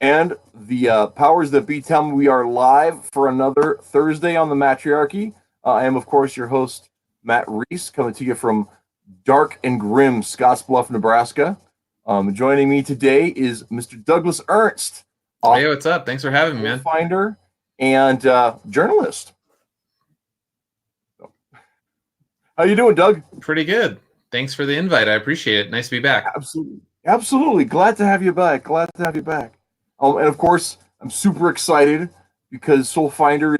And the powers that be tell me we are live for another Thursday on the Mattriarchy. I am, of course, your host, Matt Reese, coming to you from dark and grim Scottsbluff, Nebraska. Joining me today is Mr. Douglas Ernst, Hey, what's up? Thanks for having me, man. Finder and journalist. How you doing, Doug? Pretty good. Thanks for the invite. I appreciate it. Nice to be back. Absolutely. Glad to have you back. And of course, I'm super excited because Soul Finder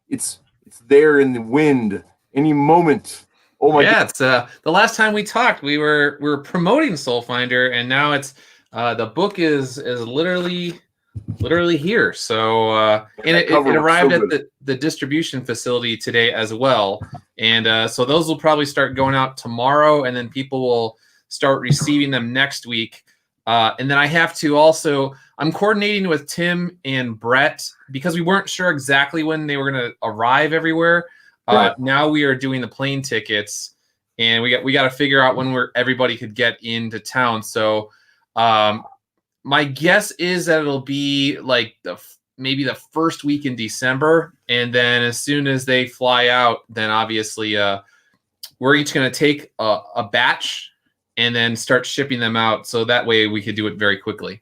it's there in the wind any moment. Oh my God. It's the last time we talked, we were promoting Soul Finder, and now it's the book is literally here. So and it arrived at the distribution facility today as well. And so those will probably start going out tomorrow, and then people will start receiving them next week. And then I have to also, I'm coordinating with Tim and Brett because we weren't sure exactly when they were going to arrive everywhere. Right. Now we are doing the plane tickets, and we got to figure out when everybody could get into town. So my guess is that it'll be like maybe the first week in December. And then as soon as they fly out, then obviously we're each going to take a batch and then start shipping them out. So that way we could do it very quickly.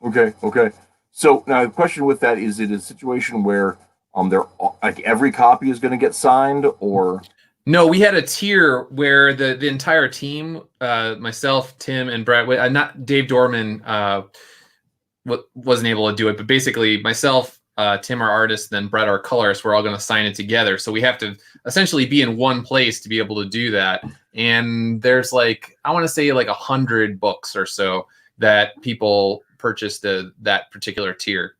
Okay. So now the question with that, is it a situation where they're like every copy is going to get signed, or? No, we had a tier where the entire team, myself, Tim, and Brett, not Dave Dorman wasn't able to do it, but basically myself, Tim, our artist, then Brett, our colorist, we're all going to sign it together. So we have to essentially be in one place to be able to do that. And there's I want to say 100 books or so that people purchased that particular tier.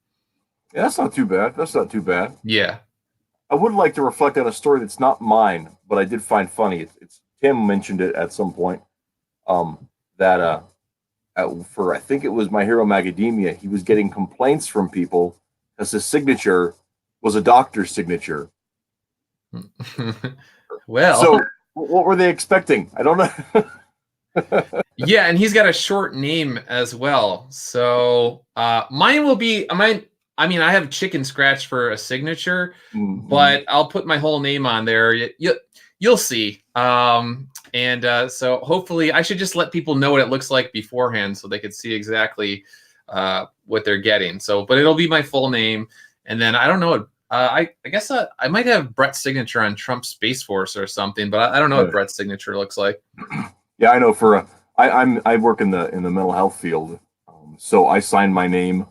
Yeah, that's not too bad. Yeah. I would like to reflect on a story that's not mine, but I did find funny. It's Tim mentioned it at some point. That for I think it was My Hero Macadamia, he was getting complaints from people because his signature was a doctor's signature. Well, so what were they expecting? I don't know. Yeah, and he's got a short name as well. So mine will be I mean, I have chicken scratch for a signature, but I'll put my whole name on there. You'll see. So hopefully I should just let people know what it looks like beforehand so they could see exactly what they're getting. So, but it'll be my full name. And then I don't know. I guess I might have Brett's signature on Trump Space Force or something, but I don't know what Brett's signature looks like. Yeah, I know. I work in the mental health field, so I sign my name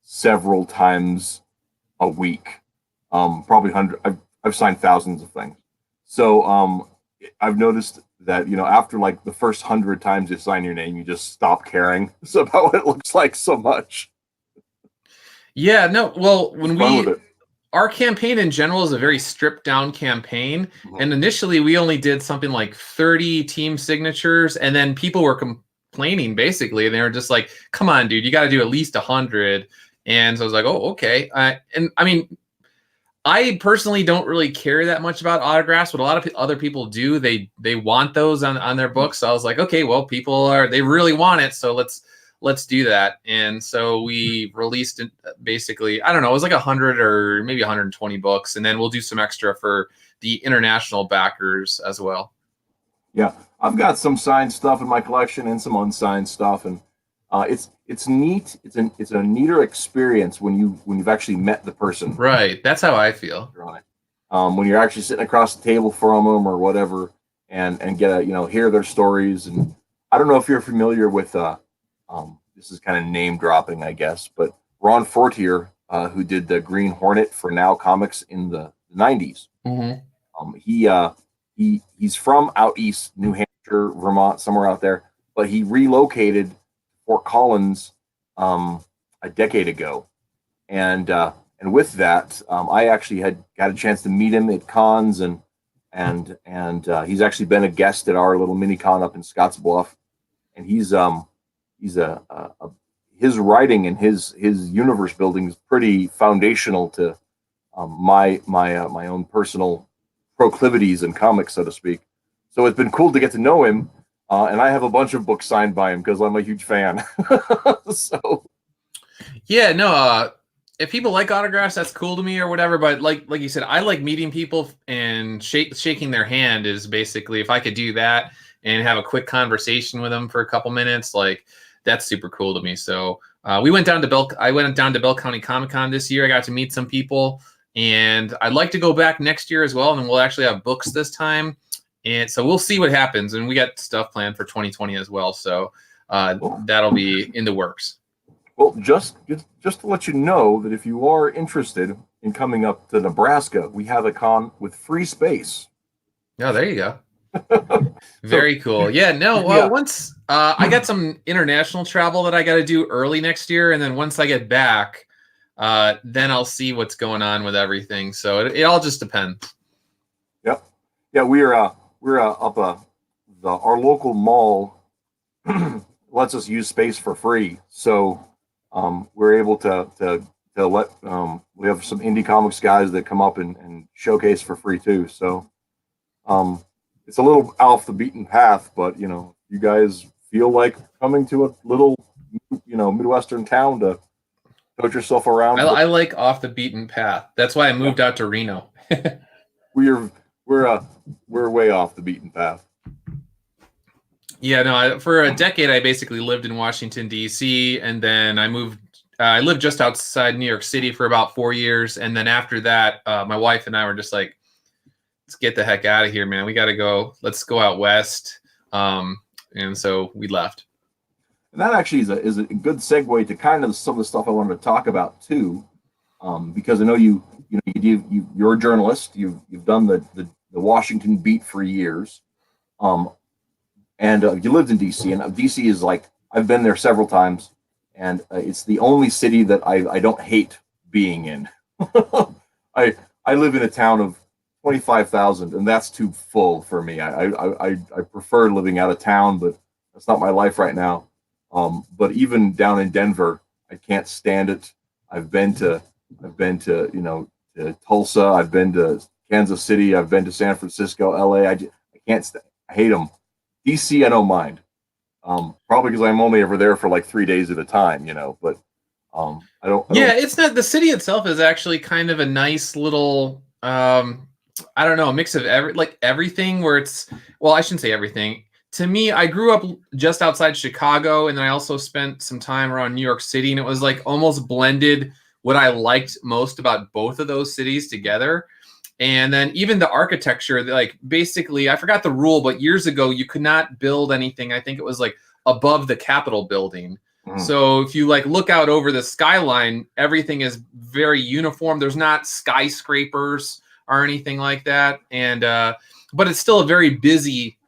several times a week, probably 100. I've signed thousands of things. So I've noticed that, after the first 100 times you sign your name, you just stop caring about what it looks like so much. Yeah, no. Well, our campaign in general is a very stripped down campaign. Mm-hmm. And initially we only did something like 30 team signatures, and then people were complaining basically. And they were just like, come on, dude, you got to do at least 100. And so I was like, oh, okay. And I mean, I personally don't really care that much about autographs, but a lot of other people do. They want those on their books. So I was like, okay, well, they really want it. So let's do that. And so we released it basically, I don't know, it was 100 or maybe 120 books. And then we'll do some extra for the international backers as well. Yeah, I've got some signed stuff in my collection and some unsigned stuff. And it's neat. It's a neater experience when you've actually met the person. Right. That's how I feel. When you're actually sitting across the table from them or whatever, and get hear their stories. And I don't know if you're familiar with this is kind of name dropping, I guess, but Ron Fortier, who did the Green Hornet for Now Comics in the 90s. Mm-hmm. He's from out east, New Hampshire, Vermont, somewhere out there, but he relocated Fort Collins a decade ago, and with that, I actually got a chance to meet him at cons, and he's actually been a guest at our little mini con up in Scottsbluff, and he's his writing and his universe building is pretty foundational to my own personal proclivities in comics, so to speak. So it's been cool to get to know him. And I have a bunch of books signed by him because I'm a huge fan. So Yeah, no, if people like autographs, that's cool to me or whatever. But like you said, I like meeting people, and shaking their hand is basically, if I could do that and have a quick conversation with them for a couple minutes, like that's super cool to me. So we went down to I went down to Bell County Comic Con this year. I got to meet some people, and I'd like to go back next year as well. And we'll actually have books this time, and so we'll see what happens. And we got stuff planned for 2020 as well. So that'll be in the works. Well, just to let you know that if you are interested in coming up to Nebraska, we have a con with free space. Oh, there you go. Very cool. Yeah, no, once I got some international travel that I got to do early next year, and then once I get back, then I'll see what's going on with everything. So it all just depends. Yep. Yeah, we're up our local mall lets us use space for free. So we're able to let we have some indie comics guys that come up and showcase for free too. So it's a little off the beaten path, but you guys feel like coming to a little Midwestern town to put yourself around. I like off the beaten path. That's why I moved out to Reno. We're way off the beaten path. Yeah, no, for a decade, I basically lived in Washington, D.C., and then I moved. I lived just outside New York City for about 4 years. And then after that, my wife and I were just like, let's get the heck out of here, man. We got to go. Let's go out west. And so we left. And that actually is a good segue to kind of some of the stuff I wanted to talk about, too, because I know you're a journalist. You've done the Washington beat for years. And you lived in D.C., and D.C. is like, I've been there several times, and it's the only city that I don't hate being in. I live in a town of 25,000, and that's too full for me. I prefer living out of town, but that's not my life right now. But even down in Denver, I can't stand it. I've been to to Tulsa. I've been to Kansas City. I've been to San Francisco, L.A. I can't stand. I hate them. DC, I don't mind. Probably because I'm only ever there for like 3 days at a time, but I don't. Yeah, it's not, the city itself is actually kind of a nice little, I don't know, a mix of everything where it's, well, I shouldn't say everything. To me, I grew up just outside Chicago, and then I also spent some time around New York City, and it was like almost blended what I liked most about both of those cities together. And then even the architecture, like basically, I forgot the rule, but years ago, you could not build anything. I think it was like above the Capitol building. Mm. So if you like look out over the skyline, everything is very uniform. There's not skyscrapers or anything like that. And, but it's still a very busy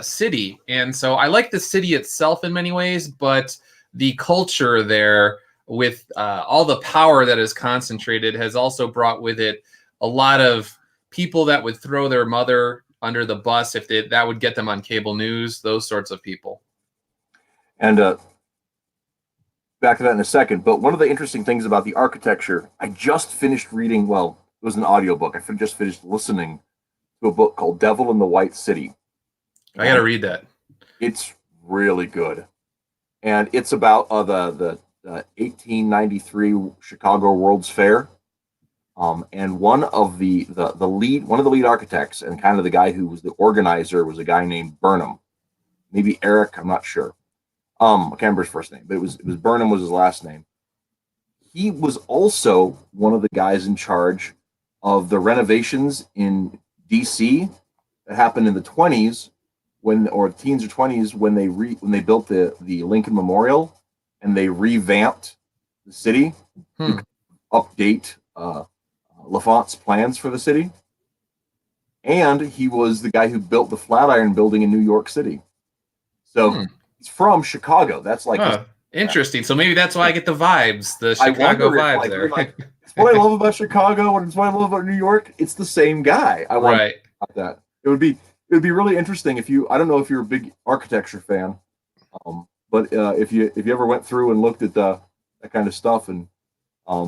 city. And so I like the city itself in many ways, but the culture there with all the power that is concentrated has also brought with it a lot of people that would throw their mother under the bus if that would get them on cable news, those sorts of people. And back to that in a second. But one of the interesting things about the architecture, I just finished reading, well, it was an audiobook. I just finished listening to a book called Devil in the White City. I got to read that. It's really good. And it's about the 1893 Chicago World's Fair. And one of the lead architects and kind of the guy who was the organizer was a guy named Burnham, maybe Eric, I'm not sure. I can't remember his first name, but it was Burnham was his last name. He was also one of the guys in charge of the renovations in DC that happened in the 20s or teens or 20s when they built the Lincoln Memorial and they revamped the city to update LaFonte's plans for the city. And he was the guy who built the Flatiron Building in New York City. So he's from Chicago. That's like interesting. So maybe that's why I get the vibes, the Chicago vibes there. It's what I love about Chicago, and it's what I love about New York. It's the same guy. I want about that. It would be really interesting if you. I don't know if you're a big architecture fan, but if you ever went through and looked at that kind of stuff, and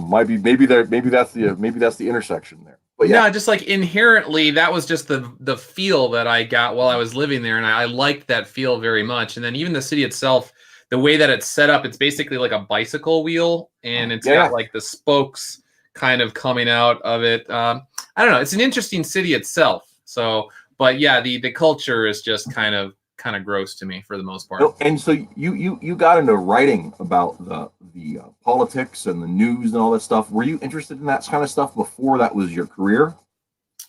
maybe that's the intersection there. But yeah, just like inherently, that was just the feel that I got while I was living there, and I liked that feel very much. And then even the city itself, the way that it's set up, it's basically like a bicycle wheel, and it's got like the spokes kind of coming out of it. I don't know. It's an interesting city itself. So, but yeah, the culture is just kind of gross to me for the most part. And so you got into writing about the politics and the news and all that stuff. Were you interested in that kind of stuff before that was your career?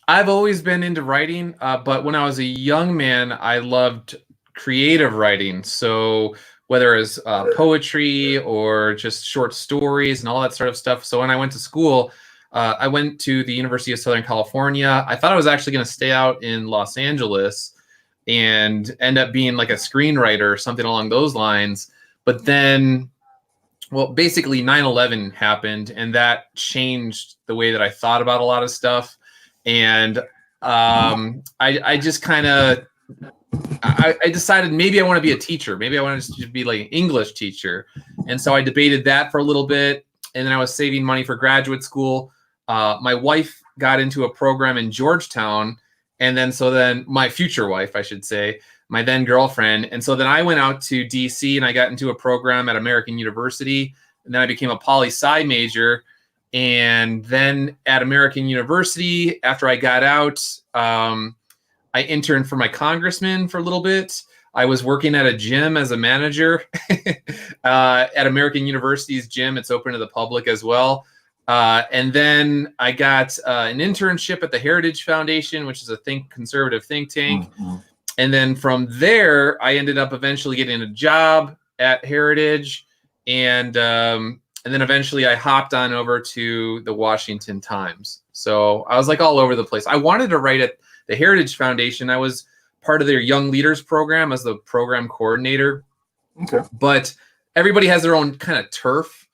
I've always been into writing, but when I was a young man, I loved creative writing. So whether it's poetry or just short stories and all that sort of stuff. So when I went to school, I went to the University of Southern California. I thought I was actually going to stay out in Los Angeles and end up being like a screenwriter or something along those lines. But then, well, basically 9/11 happened, and that changed the way that I thought about a lot of stuff. And I just kind of, I decided maybe I want to be a teacher. Maybe I wanted to be like an English teacher. And so I debated that for a little bit. And then I was saving money for graduate school. My wife got into a program in Georgetown. And then my future wife, I should say, my then girlfriend. And so then I went out to DC and I got into a program at American University. And then I became a poli-sci major. And then at American University, after I got out, I interned for my congressman for a little bit. I was working at a gym as a manager at American University's gym. It's open to the public as well. And then I got an internship at the Heritage Foundation, which is a conservative think tank. Mm-hmm. And then from there, I ended up eventually getting a job at Heritage. And then eventually I hopped on over to the Washington Times. So I was like all over the place. I wanted to write at the Heritage Foundation. I was part of their Young Leaders program as the program coordinator. Okay. But everybody has their own kind of turf.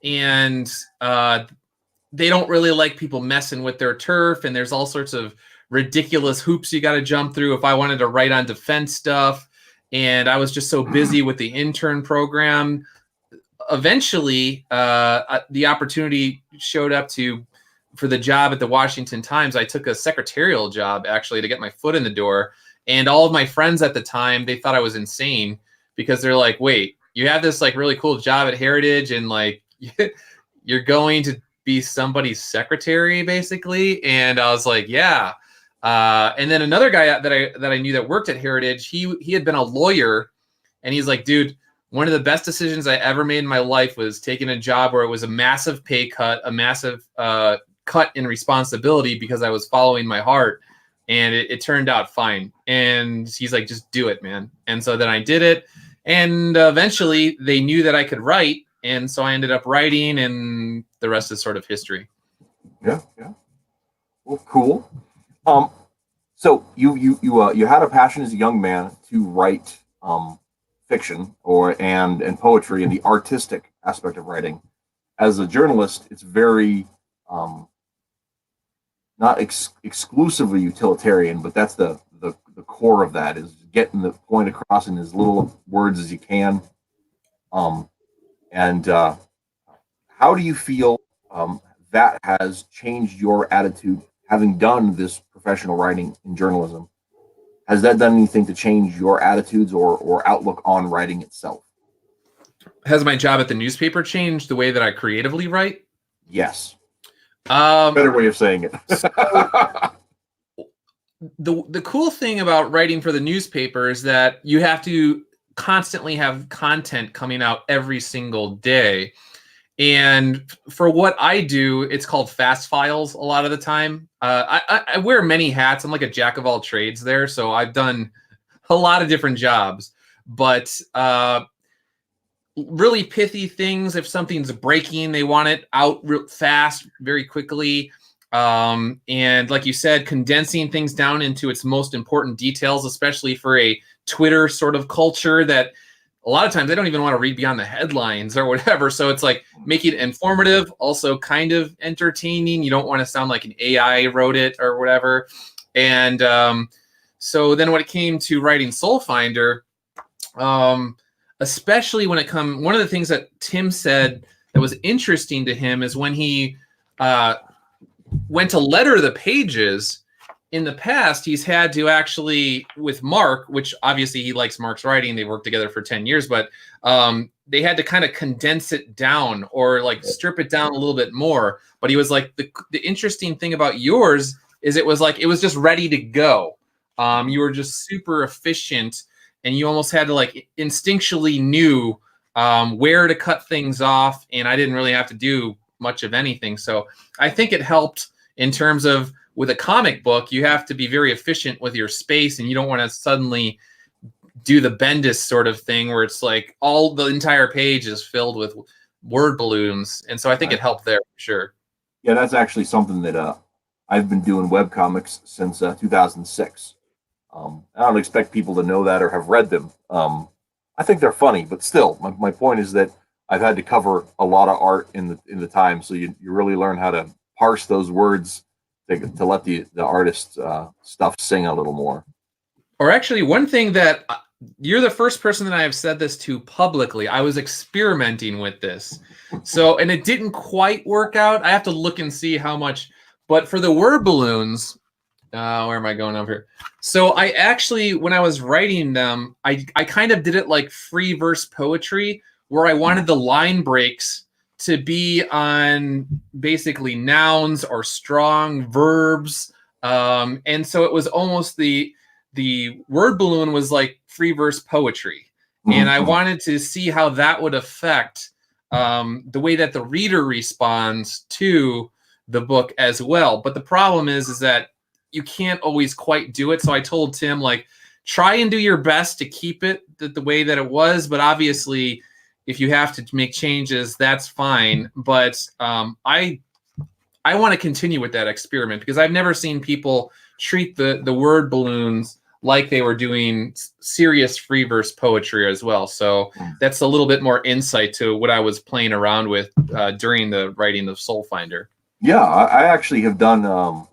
And they don't really like people messing with their turf. And there's all sorts of ridiculous hoops you got to jump through if I wanted to write on defense stuff. And I was just so busy with the intern program. Eventually, the opportunity showed up for the job at the Washington Times. I took a secretarial job, actually, to get my foot in the door. And all of my friends at the time, they thought I was insane because they're like, wait, you have this like really cool job at Heritage and like you're going to be somebody's secretary, basically. And I was like, yeah. And then another guy that I knew that worked at Heritage, he had been a lawyer, and he's like, dude, one of the best decisions I ever made in my life was taking a job where it was a massive pay cut, a massive cut in responsibility because I was following my heart, and it turned out fine. And he's like, just do it, man. And so then I did it, and eventually they knew that I could write, and so I ended up writing, and the rest is sort of history. Yeah. Well, cool. So you had a passion as a young man to write fiction and poetry and the artistic aspect of writing. As a journalist, it's very not exclusively utilitarian, but that's the core of that, is getting the point across in as little words as you can. And how do you feel that has changed your attitude, having done this professional writing in journalism? Has that done anything to change your attitudes or outlook on writing itself? Has my job at the newspaper changed the way that I creatively write? Yes. Better way of saying it. The cool thing about writing for the newspaper is that you have to constantly have content coming out every single day. And for what I do, it's called fast files a lot of the time. I wear many hats. I'm like a jack of all trades there. So I've done a lot of different jobs. But really pithy things, if something's breaking, they want it out real fast, very quickly. And like you said, condensing things down into its most important details, especially for a Twitter sort of culture that a lot of times they don't even want to read beyond the headlines or whatever. So it's like make it informative, also kind of entertaining. You don't want to sound like an AI wrote it or whatever. And so then when it came to writing Soul Finder, especially when one of the things that Tim said that was interesting to him is when he went to letter the pages, in the past, he's had to actually, with Mark, which obviously he likes Mark's writing. They worked together for 10 years, but they had to kind of condense it down or like strip it down a little bit more. But he was like, the interesting thing about yours is it was just ready to go. You were just super efficient, and you almost had to like instinctually knew where to cut things off. And I didn't really have to do much of anything. So I think it helped in terms of, with a comic book, you have to be very efficient with your space, and you don't want to suddenly do the Bendis sort of thing where it's like all the entire page is filled with word balloons. And so I think it helped there for sure. Yeah, that's actually something that I've been doing webcomics since 2006. I don't expect people to know that or have read them. I think they're funny, but still, my point is that I've had to cover a lot of art in the time, so you really learn how to parse those words to let the artist stuff sing a little more. Or actually, one thing that you're the first person that I have said this to publicly. I was experimenting with this, and it didn't quite work out. I have to look and see how much. But for the word balloons, where am I going over here? So I actually, when I was writing them, I kind of did it like free verse poetry, where I wanted the line breaks to be on basically nouns or strong verbs. And so it was almost the word balloon was like free verse poetry. And I wanted to see how that would affect the way that the reader responds to the book as well. But the problem is that you can't always quite do it. So I told Tim, like, try and do your best to keep it the way that it was. But obviously, if you have to make changes, that's fine. But I want to continue with that experiment, because I've never seen people treat the word balloons like they were doing serious free verse poetry as well. So that's a little bit more insight to what I was playing around with during the writing of Soul Finder. Yeah, I actually have done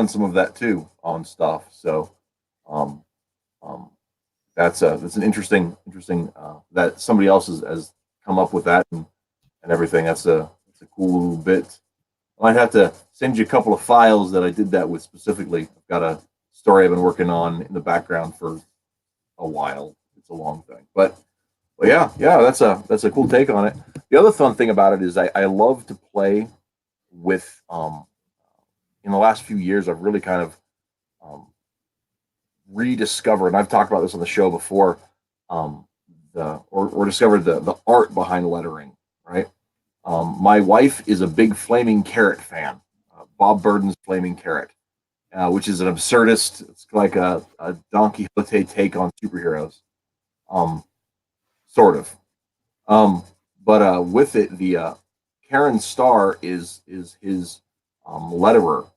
some of that too on stuff. So that's an interesting that somebody else has come up with that and everything. That's a cool little bit. I might have to send you a couple of files that I did that with specifically. I've got a story I've been working on in the background for a while. It's a long thing, but yeah, that's a cool take on it. The other fun thing about it is I love to play with. In the last few years, I've really kind of rediscovered, and I've talked about this on the show before, discovered the art behind lettering. Right. My wife is a big Flaming Carrot fan, Bob Burden's Flaming Carrot, which is an absurdist. It's like a Don Quixote take on superheroes, sort of. But with it, the Karen Starr is his letterer,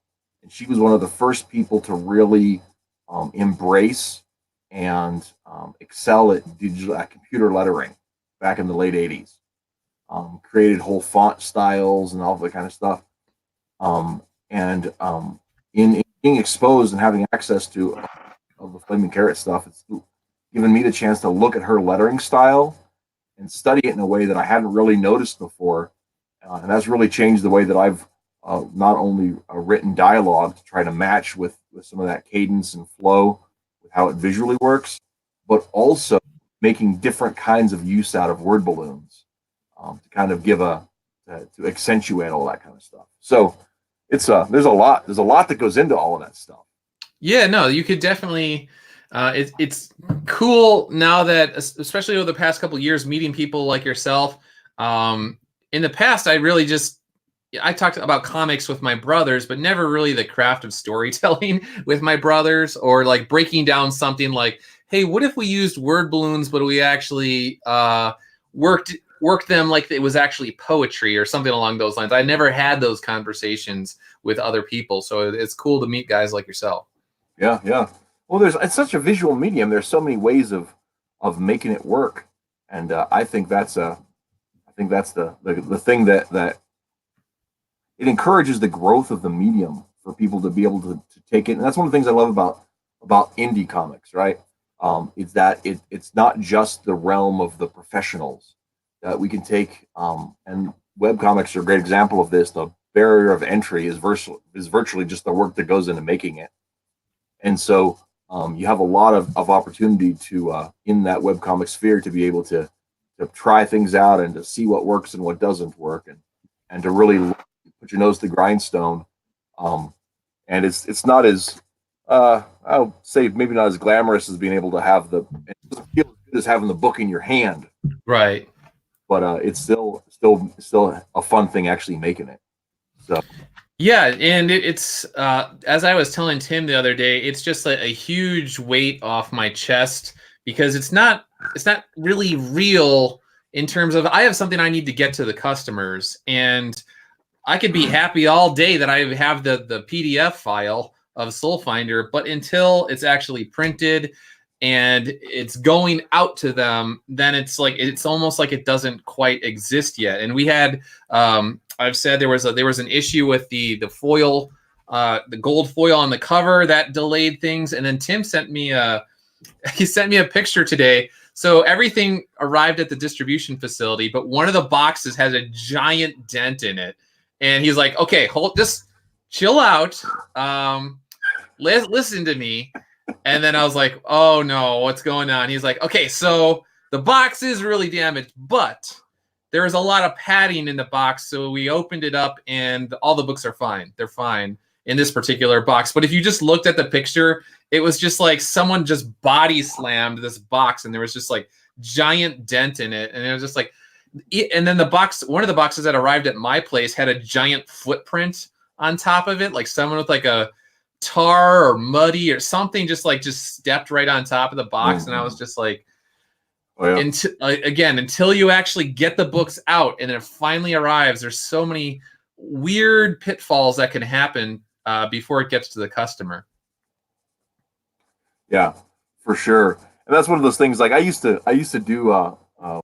and she was one of the first people to really embrace and excel at computer lettering back in the late '80s. Created whole font styles and all that kind of stuff. In being exposed and having access to the Flaming Carrot stuff, it's given me the chance to look at her lettering style and study it in a way that I hadn't really noticed before. And that's really changed the way that I've not only written dialogue to try to match with some of that cadence and flow with how it visually works, but also making different kinds of use out of word balloons to kind of to accentuate all that kind of stuff. So it's there's a lot that goes into all of that stuff. Yeah, no, you could definitely. It's cool now that, especially over the past couple of years, meeting people like yourself. In the past, I talked about comics with my brothers, but never really the craft of storytelling with my brothers, or like breaking down something like, hey, what if we used word balloons, but we actually worked them like it was actually poetry or something along those lines. I never had those conversations with other people, so it's cool to meet guys like yourself. Yeah. Well, it's such a visual medium. There's so many ways of making it work, and I think that's the thing that it encourages the growth of the medium for people to be able to take it. And that's one of the things I love about indie comics, right? Is that it's not just the realm of the professionals that we can take, and webcomics are a great example of this. The barrier of entry is virtually just the work that goes into making it. And so you have a lot of opportunity to in that webcomic sphere to be able to try things out and to see what works and what doesn't work, and to really put your nose to the grindstone. Um, and it's not as I'll say maybe not as glamorous as being able to have it doesn't feel as good as having the book in your hand, Right. but it's still a fun thing actually making it. So Yeah, and it's as I was telling Tim the other day, it's just a huge weight off my chest because it's not really real in terms of I have something I need to get to the customers, and I could be happy all day that I have the PDF file of Soul Finder, but until it's actually printed and it's going out to them, then it's almost like it doesn't quite exist yet. And we had I've said there was an issue with the foil, the gold foil on the cover that delayed things, and then Tim sent me a picture today. So everything arrived at the distribution facility, but one of the boxes has a giant dent in it. And he's like, okay, just chill out. Listen to me. And then I was like, oh no, what's going on? He's like, okay, so the box is really damaged, but there is a lot of padding in the box. So we opened it up and all the books are fine. They're fine in this particular box. But if you just looked at the picture, it was just like someone just body slammed this box and there was just like giant dent in it. And it was just like, and then one of the boxes that arrived at my place had a giant footprint on top of it, like someone with like a tar or muddy or something just stepped right on top of the box. And I was just like, until you actually get the books out and it finally arrives, there's so many weird pitfalls that can happen before it gets to the customer. Yeah, for sure. And that's one of those things. Like I used to do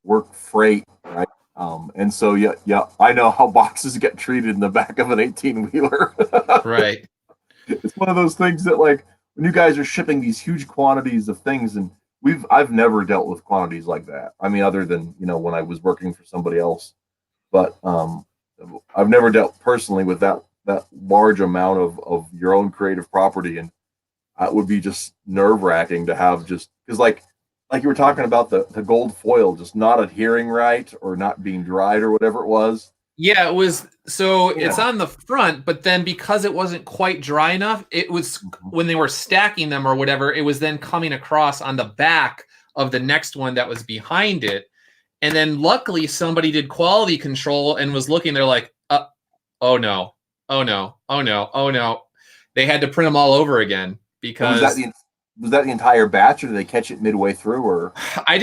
work freight, right? And so yeah, I know how boxes get treated in the back of an 18-wheeler. Right. It's one of those things that, like, when you guys are shipping these huge quantities of things, and I've never dealt with quantities like that. I mean, other than when I was working for somebody else, but I've never dealt personally with that large amount of your own creative property, and it would be just nerve-wracking to have, just because like you were talking about the gold foil just not adhering right or not being dried or whatever it was. Yeah, it was. So it's on the front, but then because it wasn't quite dry enough, it was when they were stacking them or whatever, it was then coming across on the back of the next one that was behind it. And then luckily somebody did quality control and was looking, they're like, oh no, oh no, oh no, oh no. They had to print them all over again because was that the entire batch, or did they catch it midway through? Or I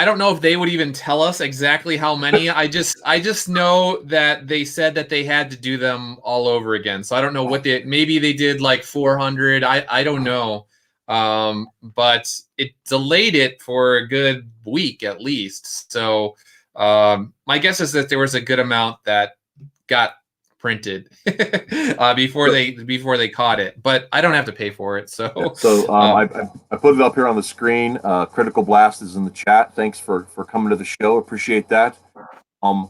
don't know if they would even tell us exactly how many. I just know that they said that they had to do them all over again. So I don't know maybe they did like 400. I don't know. But it delayed it for a good week at least. So my guess is that there was a good amount that got printed before they caught it, but I don't have to pay for it. So I put it up here on the screen. Critical Blast is in the chat. Thanks for coming to the show. Appreciate that. And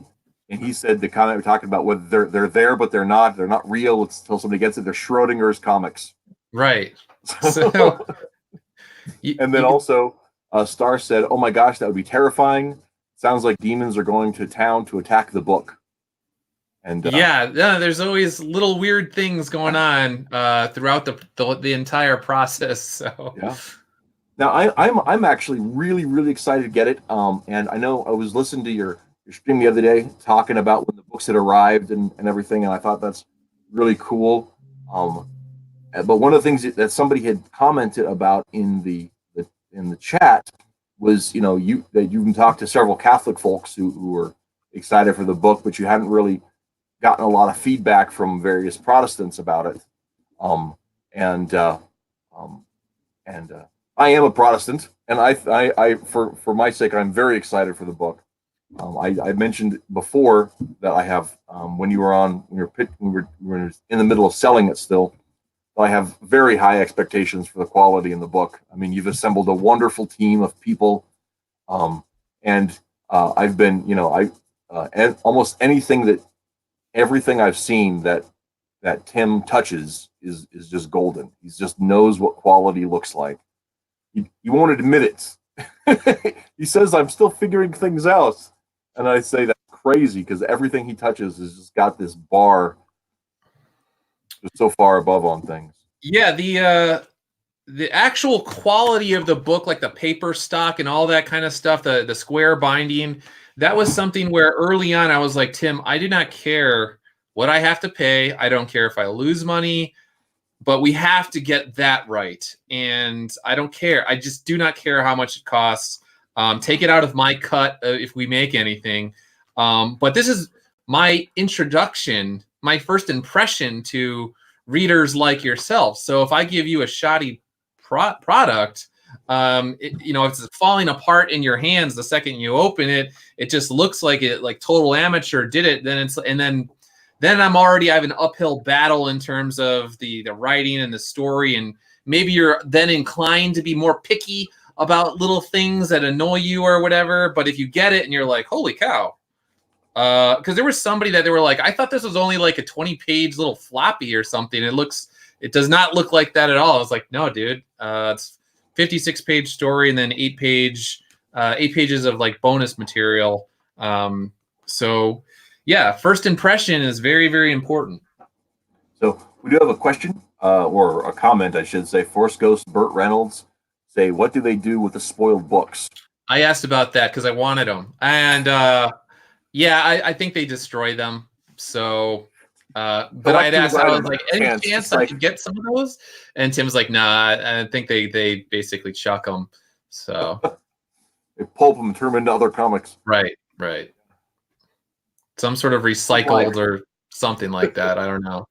he said the comment we're talking about, whether they're there but they're not real until somebody gets it. They're Schrodinger's comics, right? So and then also Star said, "Oh my gosh, that would be terrifying. Sounds like demons are going to town to attack the book." And there's always little weird things going on throughout the entire process. So yeah. Now I'm actually really, really excited to get it. And I know I was listening to your stream the other day talking about when the books had arrived and everything, and I thought that's really cool. But one of the things that somebody had commented about in the chat was, you've been talking to several Catholic folks who were excited for the book, but you hadn't really gotten a lot of feedback from various Protestants about it. And I am a Protestant, and I for my sake, I'm very excited for the book. I mentioned before that I have, when we were in the middle of selling it still, I have very high expectations for the quality in the book. I mean, you've assembled a wonderful team of people, and I've been, and almost everything I've seen that that Tim touches is just golden. He just knows what quality looks like. He won't admit it. He says, "I'm still figuring things out," and I say that's crazy because everything he touches has just got this bar just so far above on things. Yeah, the actual quality of the book, like the paper stock and all that kind of stuff, the square binding, that was something where early on I was like, Tim, I do not care what I have to pay. I don't care if I lose money, but we have to get that right. And I don't care. I just do not care how much it costs. Take it out of my cut if we make anything. But this is my introduction, my first impression to readers like yourself. So if I give you a shoddy product, if it's falling apart in your hands the second you open it, it just looks like it, like total amateur did it. Then I have an uphill battle in terms of the writing and the story, and maybe you're then inclined to be more picky about little things that annoy you or whatever. But if you get it and you're like, holy cow, because there was somebody that they were like, I thought this was only like a 20-page little floppy or something. It does not look like that at all. I was like, no, dude, it's 56-page story and then 8 pages of like bonus material. So yeah, first impression is very, very important. So we do have a question or a comment, I should say. Force Ghost Burt Reynolds say, what do they do with the spoiled books? I asked about that because I wanted them. And yeah, I think they destroy them. So, but I'd asked, I was like, any chance I could get some of those? And Tim's like, nah, I think they basically chuck them. So they pulp them and turn them into other comics. Right. Some sort of recycled or something like that. I don't know.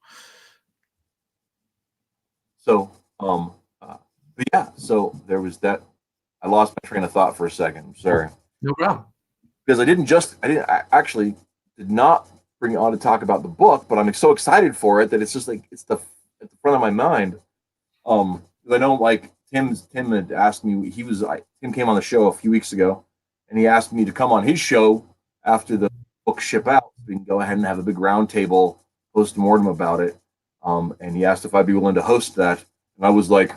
So, but yeah, so there was that. I lost my train of thought for a second. I'm sorry. No problem. Because I actually did not bring it on to talk about the book, but I'm so excited for it that it's just like it's at the front of my mind. I know like Tim had asked me. Tim came on the show a few weeks ago, and he asked me to come on his show after the book ship out. We can go ahead and have a big roundtable post-mortem about it. And he asked if I'd be willing to host that, and I was like,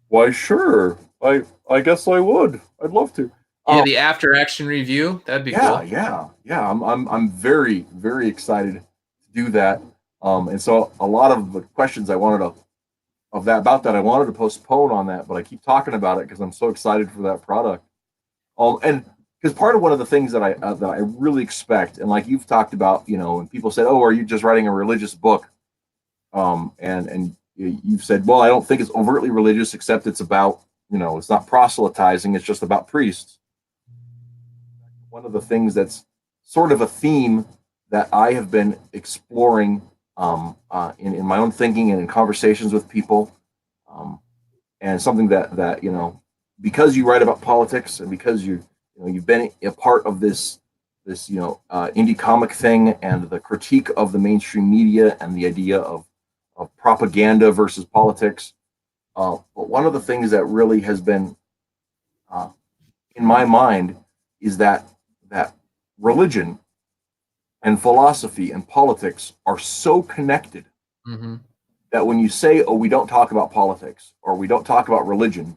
"Why, sure. I guess I would. I'd love to." Yeah, the after action review. That'd be cool. Yeah. I'm very, very excited to do that. And so a lot of the questions I wanted I wanted to postpone on that, but I keep talking about it because I'm so excited for that product. And because part of one of the things that I really expect, and like you've talked about, when people said, "Oh, are you just writing a religious book?" And you've said, "Well, I don't think it's overtly religious, except it's about, it's not proselytizing, it's just about priests." One of the things that's sort of a theme that I have been exploring in my own thinking and in conversations with people, and something that because you write about politics and because you've been a part of this indie comic thing and the critique of the mainstream media and the idea of propaganda versus politics. But one of the things that really has been in my mind is that religion and philosophy and politics are so connected that when you say, "Oh, we don't talk about politics," or "We don't talk about religion,"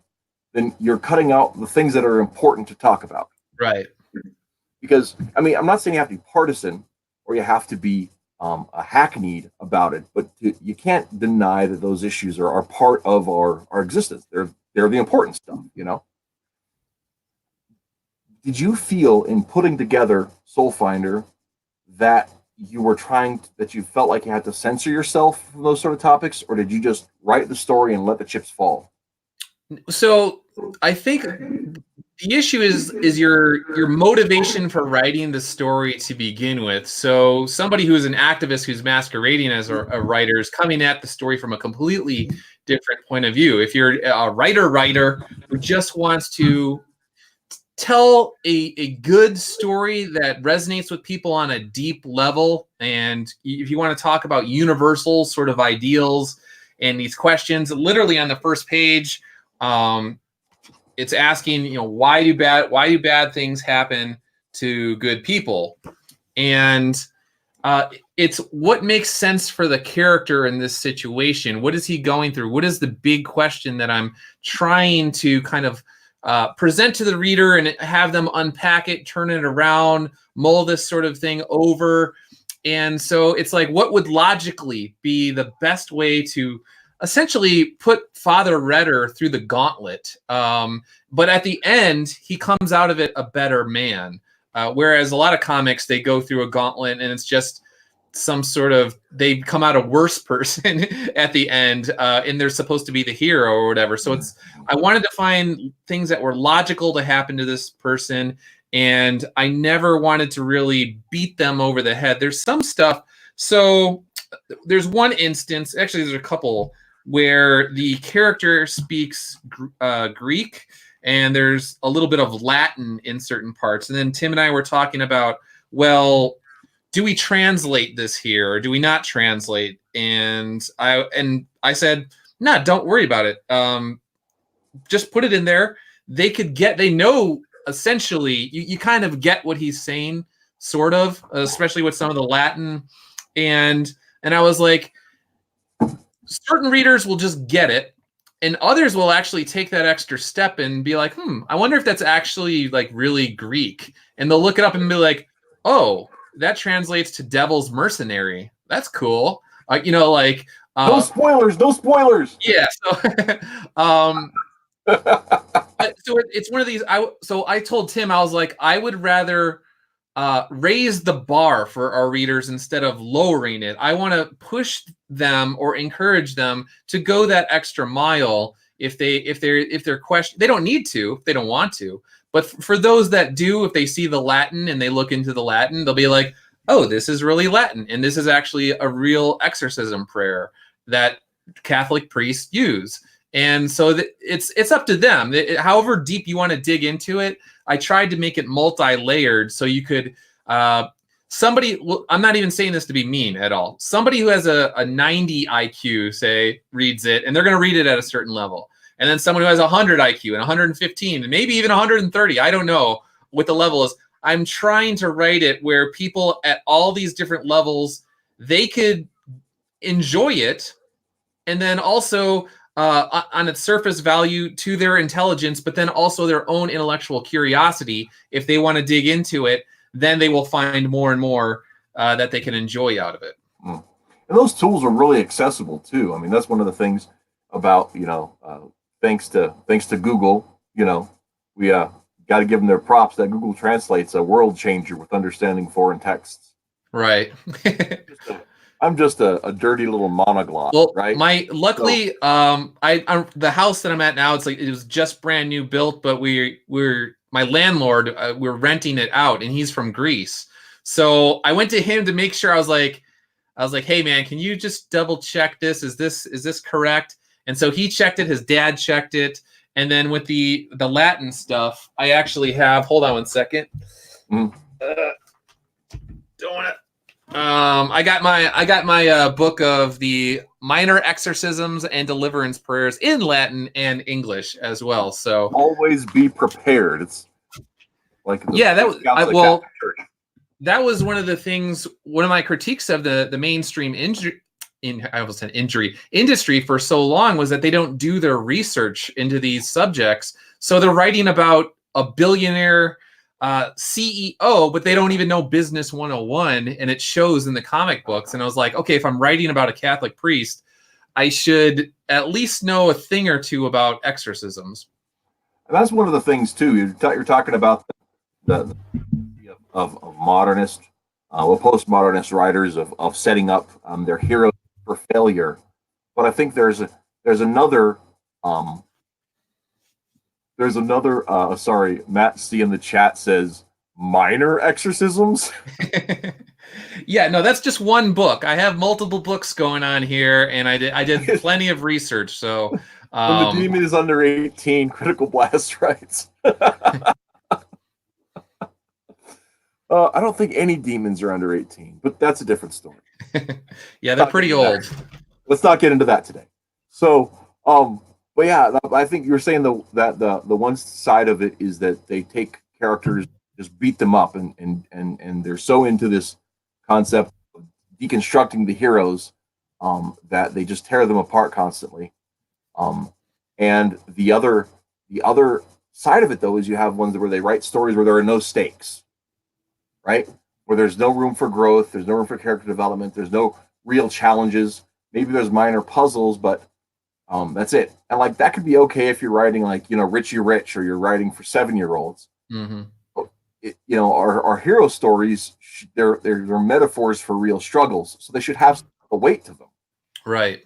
then you're cutting out the things that are important to talk about. Right. Because, I mean, I'm not saying you have to be partisan or you have to be a hackneyed about it, but you can't deny that those issues are part of our existence. They're the important stuff, Did you feel in putting together Soul Finder that you felt like you had to censor yourself from those sort of topics, or did you just write the story and let the chips fall? So I think the issue is your motivation for writing the story to begin with. So somebody who is an activist who's masquerading as a writer is coming at the story from a completely different point of view. If you're a writer who just wants to tell a good story that resonates with people on a deep level, and if you want to talk about universal sort of ideals and these questions, literally on the first page, it's asking, why do bad things happen to good people? And it's what makes sense for the character in this situation. What is he going through? What is the big question that I'm trying to kind of present to the reader and have them unpack it, turn it around, mull this sort of thing over. And so it's like, what would logically be the best way to essentially put Father Redder through the gauntlet? But at the end, he comes out of it a better man. Whereas a lot of comics, they go through a gauntlet and it's just some sort of, they come out a worse person at the end, and they're supposed to be the hero or whatever. So I wanted to find things that were logical to happen to this person, and I never wanted to really beat them over the head. There's some stuff. So there's one instance, actually there's a couple, where the character speaks Greek, and there's a little bit of Latin in certain parts. And then Tim and I were talking about, well, do we translate this here or do we not translate? And I said, nah, don't worry about it. Just put it in there. They know essentially, you kind of get what he's saying, sort of, especially with some of the Latin. And I was like, certain readers will just get it, and others will actually take that extra step and be like, I wonder if that's actually like really Greek. And they'll look it up and be like, oh, that translates to devil's mercenary. That's cool. No spoilers, no spoilers. Yeah. So, so it's one of these. I told Tim, I was like, I would rather raise the bar for our readers instead of lowering it. I want to push them or encourage them to go that extra mile if they're question. They don't need to if they don't want to. But for those that do, if they see the Latin and they look into the Latin, they'll be like, oh, this is really Latin. And this is actually a real exorcism prayer that Catholic priests use. And so it's up to them. However deep you want to dig into it, I tried to make it multi-layered so you could, I'm not even saying this to be mean at all. Somebody who has a 90 IQ, say, reads it, and they're going to read it at a certain level. And then someone who has 100 IQ and 115 and maybe even 130, I don't know what the level is. I'm trying to write it where people at all these different levels, they could enjoy it, and then also on its surface value to their intelligence, but then also their own intellectual curiosity. If they want to dig into it, then they will find more and more that they can enjoy out of it. And those tools are really accessible too. I mean, that's one of the things about, thanks to Google, we got to give them their props that Google translates a world changer with understanding foreign texts. Right. I'm just a dirty little monoglot, well, right? Luckily, I'm the house that I'm at now. It was just brand new built, but my landlord, we're renting it out, and he's from Greece. So I went to him to make sure. I was like, hey man, can you just double check this? Is this correct? And so he checked it. His dad checked it. And then with the Latin stuff, I actually have. Hold on one second. Don't want to. I got my book of the minor exorcisms and deliverance prayers in Latin and English as well. So always be prepared. It's like that was one of the things. One of my critiques of the mainstream industry for so long was that they don't do their research into these subjects. So they're writing about a billionaire CEO, but they don't even know business 101, and it shows in the comic books. And I was like, okay, if I'm writing about a Catholic priest, I should at least know a thing or two about exorcisms. And that's one of the things too. You're talking about the of modernist, postmodernist writers of setting up their heroes for failure. But I think there's another. Sorry, Matt C in the chat says minor exorcisms. Yeah, no, that's just one book. I have multiple books going on here, and I did plenty of research. So when the demon is under 18, critical blast writes. I don't think any demons are under 18, but that's a different story. Yeah, they're pretty old. Let's not get into that today. So, but yeah, I think you're saying that the one side of it is that they take characters, just beat them up, and they're so into this concept of deconstructing the heroes, that they just tear them apart constantly. And the other side of it, though, is you have ones where they write stories where there are no stakes, right? Where there's no room for growth, there's no room for character development, there's no real challenges. Maybe there's minor puzzles, but that's it. And like that could be okay if you're writing like Richie Rich, or you're writing for 7-year-olds. Mm-hmm. Our hero stories, they're metaphors for real struggles, so they should have a weight to them. Right.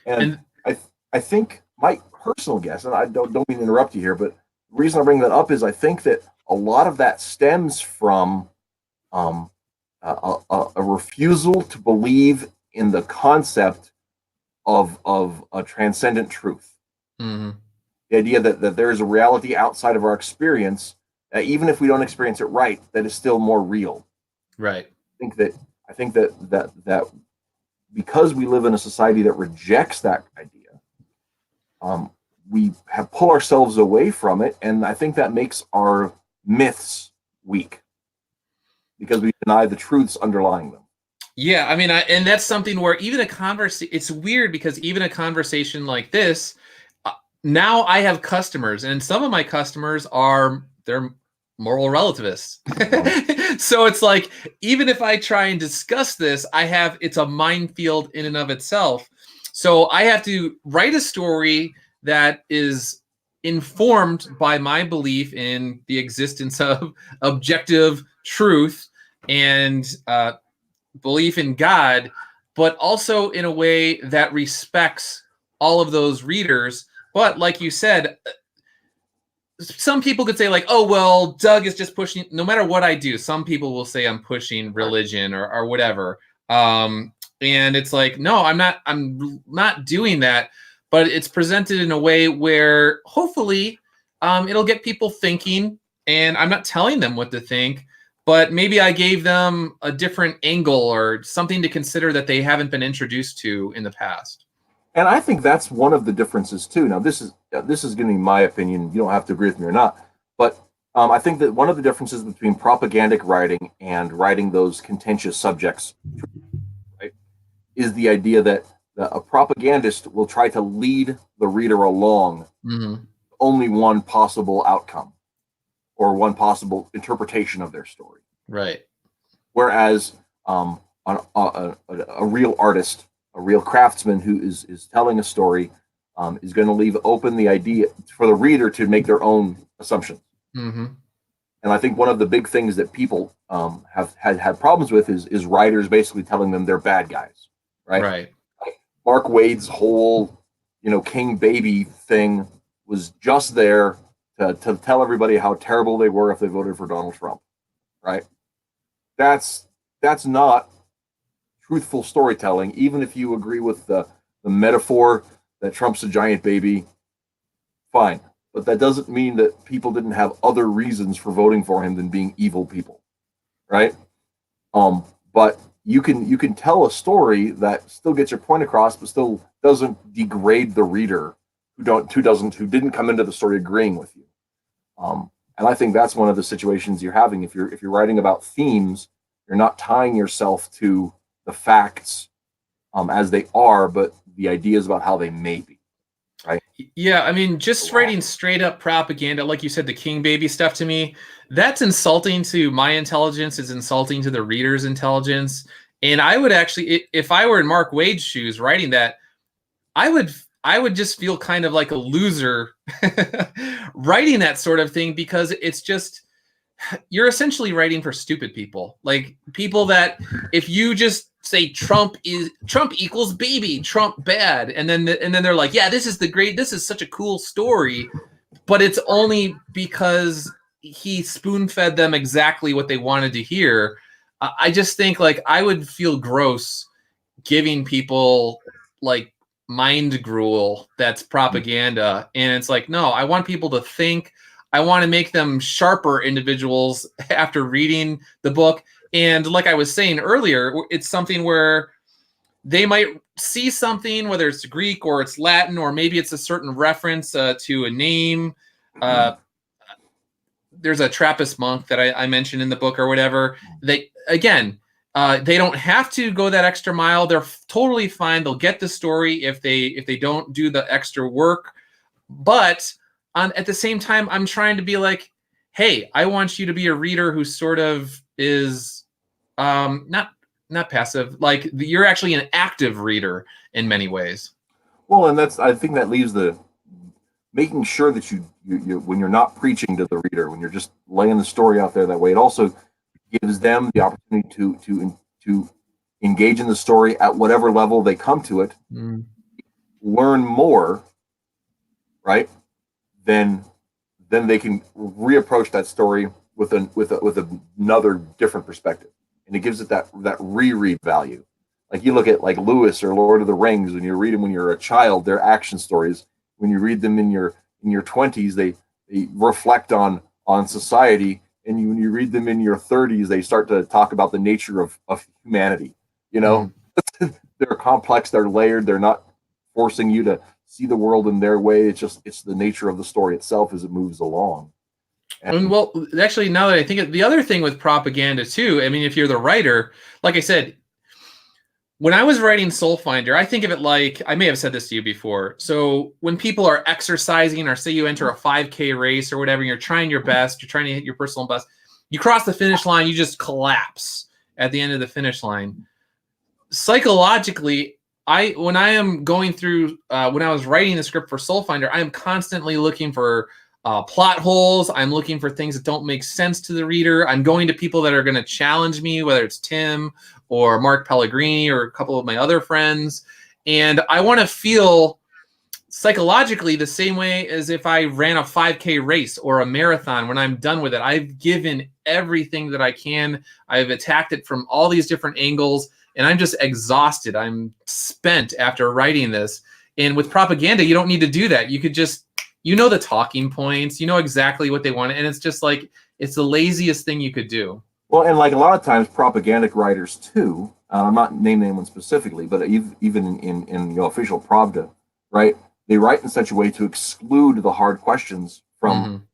And I think my personal guess, and I don't mean to interrupt you here, but the reason I bring that up is I think that a lot of that stems from a refusal to believe in the concept of a transcendent truth. Mm-hmm. The idea that there is a reality outside of our experience, even if we don't experience it right, that is still more real. Right. I think that because we live in a society that rejects that idea, we have pulled ourselves away from it, and I think that makes our myths weak because we deny the truths underlying them. Yeah, I mean, and that's something where even a conversation, it's weird because even a conversation like this, now I have customers, and some of my customers they're moral relativists. So it's like, even if I try and discuss this, it's a minefield in and of itself. So I have to write a story that is informed by my belief in the existence of objective truth and belief in God, but also in a way that respects all of those readers. But like you said, some people could say like, oh, well, Doug is just pushing, no matter what I do, some people will say I'm pushing religion or whatever. And it's like, no, I'm not doing that, but it's presented in a way where hopefully it'll get people thinking, and I'm not telling them what to think, but maybe I gave them a different angle or something to consider that they haven't been introduced to in the past. And I think that's one of the differences too. Now, this is going to be my opinion. You don't have to agree with me or not, but I think that one of the differences between propagandic writing and writing those contentious subjects, right, is the idea that a propagandist will try to lead the reader along only one possible outcome or one possible interpretation of their story. Right. Whereas a real artist, a real craftsman who is telling a story, is going to leave open the idea for the reader to make their own assumptions. Mm-hmm. And I think one of the big things that people have had problems with is writers basically telling them they're bad guys, right? Right. Mark Wade's whole, King Baby thing was just there to tell everybody how terrible they were if they voted for Donald Trump, right? That's not truthful storytelling, even if you agree with the metaphor that Trump's a giant baby, fine. But that doesn't mean that people didn't have other reasons for voting for him than being evil people, right? But you can tell a story that still gets your point across, but still doesn't degrade the reader who didn't come into the story agreeing with you. And I think that's one of the situations you're having. If you're writing about themes, you're not tying yourself to the facts as they are, but the ideas about how they may be. Right. Yeah, I mean, just writing straight up propaganda, like you said, the King Baby stuff, to me, that's insulting to my intelligence. It's insulting to the reader's intelligence. And I would actually, if I were in Mark Wade's shoes writing that, I would just feel kind of like a loser writing that sort of thing, because it's just, you're essentially writing for stupid people, like people that if you just say Trump equals baby, Trump bad, and then they're like, yeah, this is such a cool story, but it's only because he spoon fed them exactly what they wanted to hear. I just think like I would feel gross giving people like mind gruel that's propaganda, and it's like, no, I want people to think. I want to make them sharper individuals after reading the book. And like I was saying earlier, it's something where they might see something, whether it's Greek or it's Latin, or maybe it's a certain reference to a name. There's a Trappist monk that I mentioned in the book or whatever. They, again, They don't have to go that extra mile. They're totally fine. They'll get the story if they don't do the extra work. But at the same time, I'm trying to be like, hey, I want you to be a reader who sort of is not passive. Like you're actually an active reader in many ways. Well, and I think that leaves the making sure that you when you're not preaching to the reader, when you're just laying the story out there that way, it also gives them the opportunity to engage in the story at whatever level they come to it, learn more, right? Then they can reapproach that story with another different perspective, and it gives it that reread value. Like you look at like Lewis or Lord of the Rings, when you read them when you're a child, they're action stories. When you read them in your 20s, they reflect on society, and when you read them in your 30s, they start to talk about the nature of humanity. You know, they're complex, they're layered, they're not forcing you to see the world in their way. It's the nature of the story itself as it moves along. And well, actually, now that I think the other thing with propaganda too, I mean, if you're the writer, like I said, when I was writing Soul Finder, I think of it like, I may have said this to you before. So when people are exercising, or say you enter a 5K race or whatever, and you're trying your best, you're trying to hit your personal best, you cross the finish line, you just collapse at the end of the finish line. Psychologically, when I am going through, when I was writing the script for Soul Finder, I am constantly looking for plot holes. I'm looking for things that don't make sense to the reader. I'm going to people that are going to challenge me, whether it's Tim or Mark Pellegrini or a couple of my other friends. And I want to feel psychologically the same way as if I ran a 5K race or a marathon. When I'm done with it, I've given everything that I can. I've attacked it from all these different angles, and I'm just exhausted. I'm spent after writing this. And with propaganda, you don't need to do that. You could just, you know, the talking points, you know exactly what they want. And it's just like, it's the laziest thing you could do. Well, and like a lot of times propagandic writers too, I'm not naming anyone specifically, but even in official Pravda, right? They write in such a way to exclude the hard questions from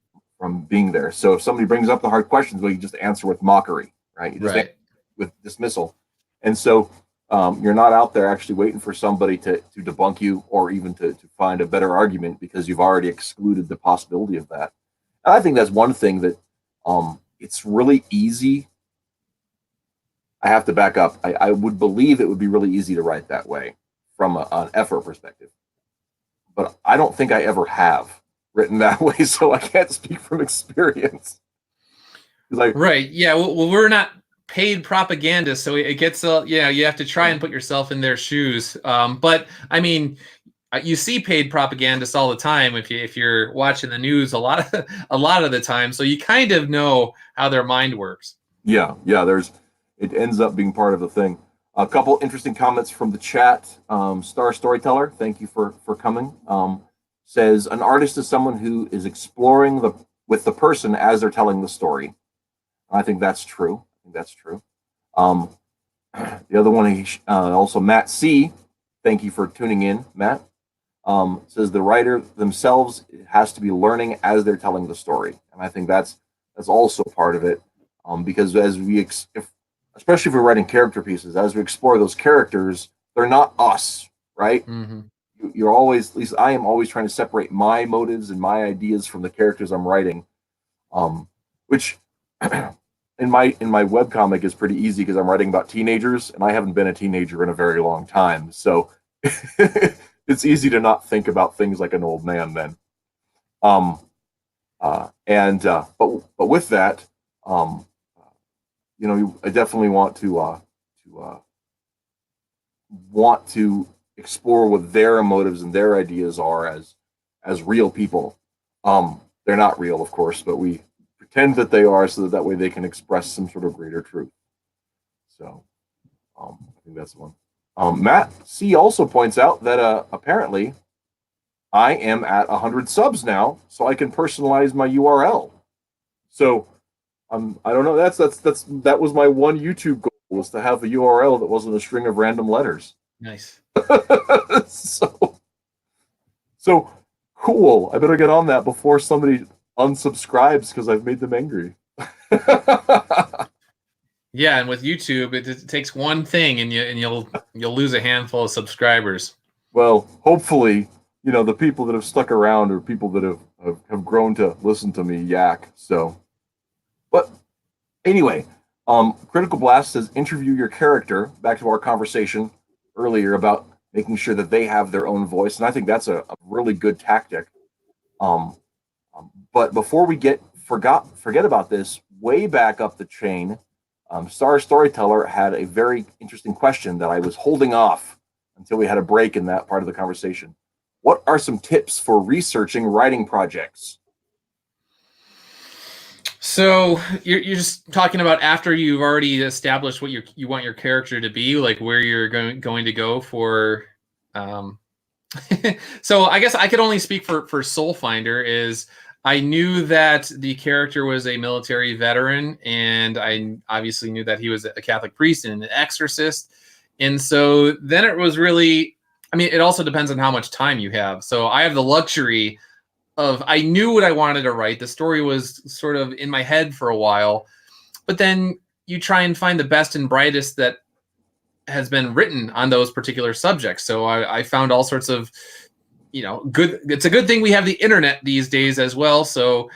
being there. So if somebody brings up the hard questions, well, you just answer with mockery, right? You just answer with dismissal. And so you're not out there actually waiting for somebody to debunk you, or even to find a better argument, because you've already excluded the possibility of that. And I think that's one thing that it's really easy. I have to back up. I would believe it would be really easy to write that way from an effort perspective. But I don't think I ever have written that way, so I can't speak from experience. Right. Yeah. Well, we're not paid propagandists, so it gets you have to try and put yourself in their shoes. But I mean, you see paid propagandists all the time if you're watching the news a lot of the time, so you kind of know how their mind works. Yeah. It ends up being part of the thing. A couple interesting comments from the chat. Star Storyteller, thank you for coming. Says an artist is someone who is exploring with the person as they're telling the story. I think that's true. The other one, also Matt C. Thank you for tuning in, Matt. Says the writer themselves has to be learning as they're telling the story, and I think that's also part of it. Because as especially if we're writing character pieces, as we explore those characters, they're not us, right? You're always, at least I am always trying to separate my motives and my ideas from the characters I'm writing, which in my webcomic is pretty easy because I'm writing about teenagers, and I haven't been a teenager in a very long time, so it's easy to not think about things like an old man then. But with that, I definitely want to explore what their motives and their ideas are as real people. They're not real, of course, but we pretend that they are, so that way they can express some sort of greater truth. So I think that's the one. Matt C also points out that apparently I am at 100 subs now, so I can personalize my URL. So I don't know. That was my one YouTube goal, was to have a URL that wasn't a string of random letters. Nice. So cool. I better get on that before somebody unsubscribes because I've made them angry. Yeah, and with YouTube, it takes one thing, and you'll lose a handful of subscribers. Well, hopefully, the people that have stuck around are people that have grown to listen to me yak. So, but anyway, Critical Blast says interview your character. Back to our conversation earlier about making sure that they have their own voice, and I think that's a really good tactic. Um, but before we forget about this, way back up the chain, Star Storyteller had a very interesting question that I was holding off until we had a break in that part of the conversation. What are some tips for researching writing projects? So you're just talking about after you've already established what you want your character to be, like where you're going to go for. So I guess I could only speak for Soul Finder. Is I knew that the character was a military veteran, and I obviously knew that he was a Catholic priest and an exorcist. And so then it was really, I mean, it also depends on how much time you have. So I have the luxury of, I knew what I wanted to write. The story was sort of in my head for a while, but then you try and find the best and brightest that has been written on those particular subjects. So I found all sorts of, good. It's a good thing we have the internet these days as well. So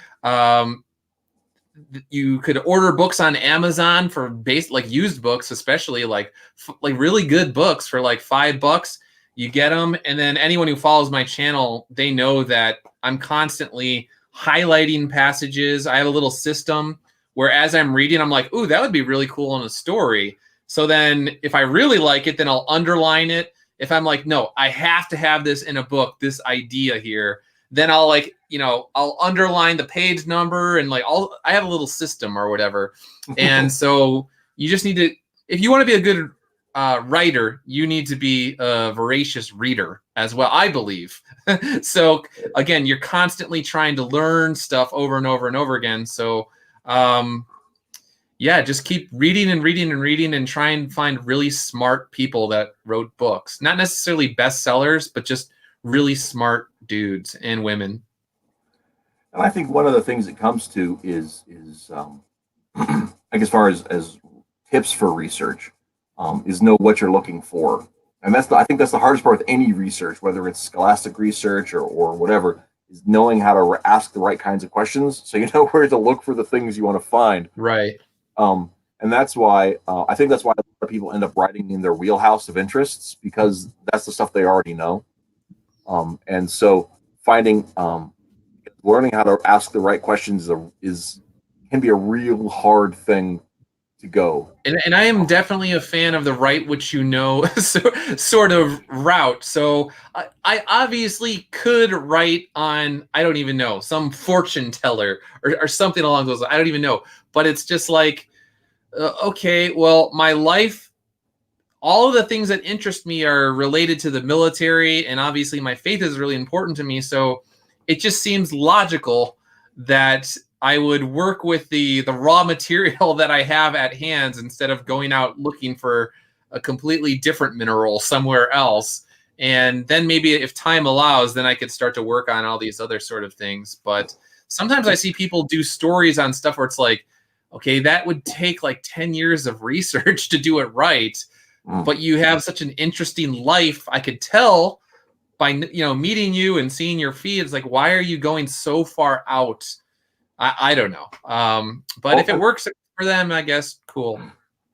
you could order books on Amazon for like used books, especially like really good books for like $5. You get them, and then anyone who follows my channel, they know that I'm constantly highlighting passages. I have a little system where as I'm reading, I'm like, ooh, that would be really cool in a story. So then if I really like it, then I'll underline it. If I'm like, no, I have to have this in a book, this idea here, then I'll I'll underline the page number, and I have a little system or whatever. And so you just need to, if you want to be a good writer, you need to be a voracious reader as well, I believe. So again, you're constantly trying to learn stuff over and over and over again. So yeah, just keep reading and reading and reading, and try and find really smart people that wrote books. Not necessarily bestsellers, but just really smart dudes and women. And I think one of the things it comes to is like as far as tips for research, is know what you're looking for. And I think that's the hardest part with any research, whether it's scholastic research or whatever, is knowing how to ask the right kinds of questions so you know where to look for the things you want to find. Right. And that's why I think that's why a lot of people end up writing in their wheelhouse of interests, because that's the stuff they already know. And so finding learning how to ask the right questions can be a real hard thing to go. And I am definitely a fan of the write what you know sort of route. So I obviously could write on, I don't even know, some fortune teller or something along those lines. I don't even know. But it's just like, okay, well, my life, all of the things that interest me are related to the military, and obviously my faith is really important to me. So it just seems logical that I would work with the raw material that I have at hand instead of going out looking for a completely different mineral somewhere else. And then maybe if time allows, then I could start to work on all these other sort of things. But sometimes I see people do stories on stuff where it's like, okay, that would take like 10 years of research to do it right. But you have such an interesting life. I could tell by meeting you and seeing your feeds, like, why are you going so far out? I don't know. But if it works for them, I guess cool.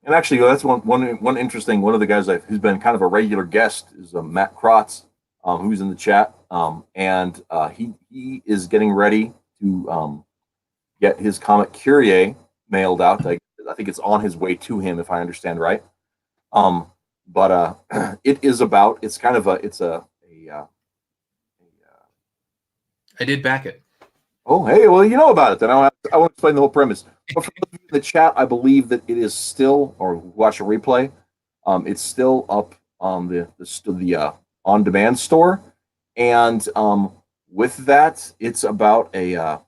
And actually, that's one interesting. One of the guys who's been kind of a regular guest is Matt Krotz, who's in the chat, and he is getting ready to get his comic Kyrie mailed out. I think it's on his way to him, if I understand right. But it is about. It's kind of I did back it. Oh, hey, well, you know about it. Then I won't explain the whole premise. But for those of you in the chat, I believe that it is still, or watch a replay, it's still up on the on-demand store. And with that, it's about it's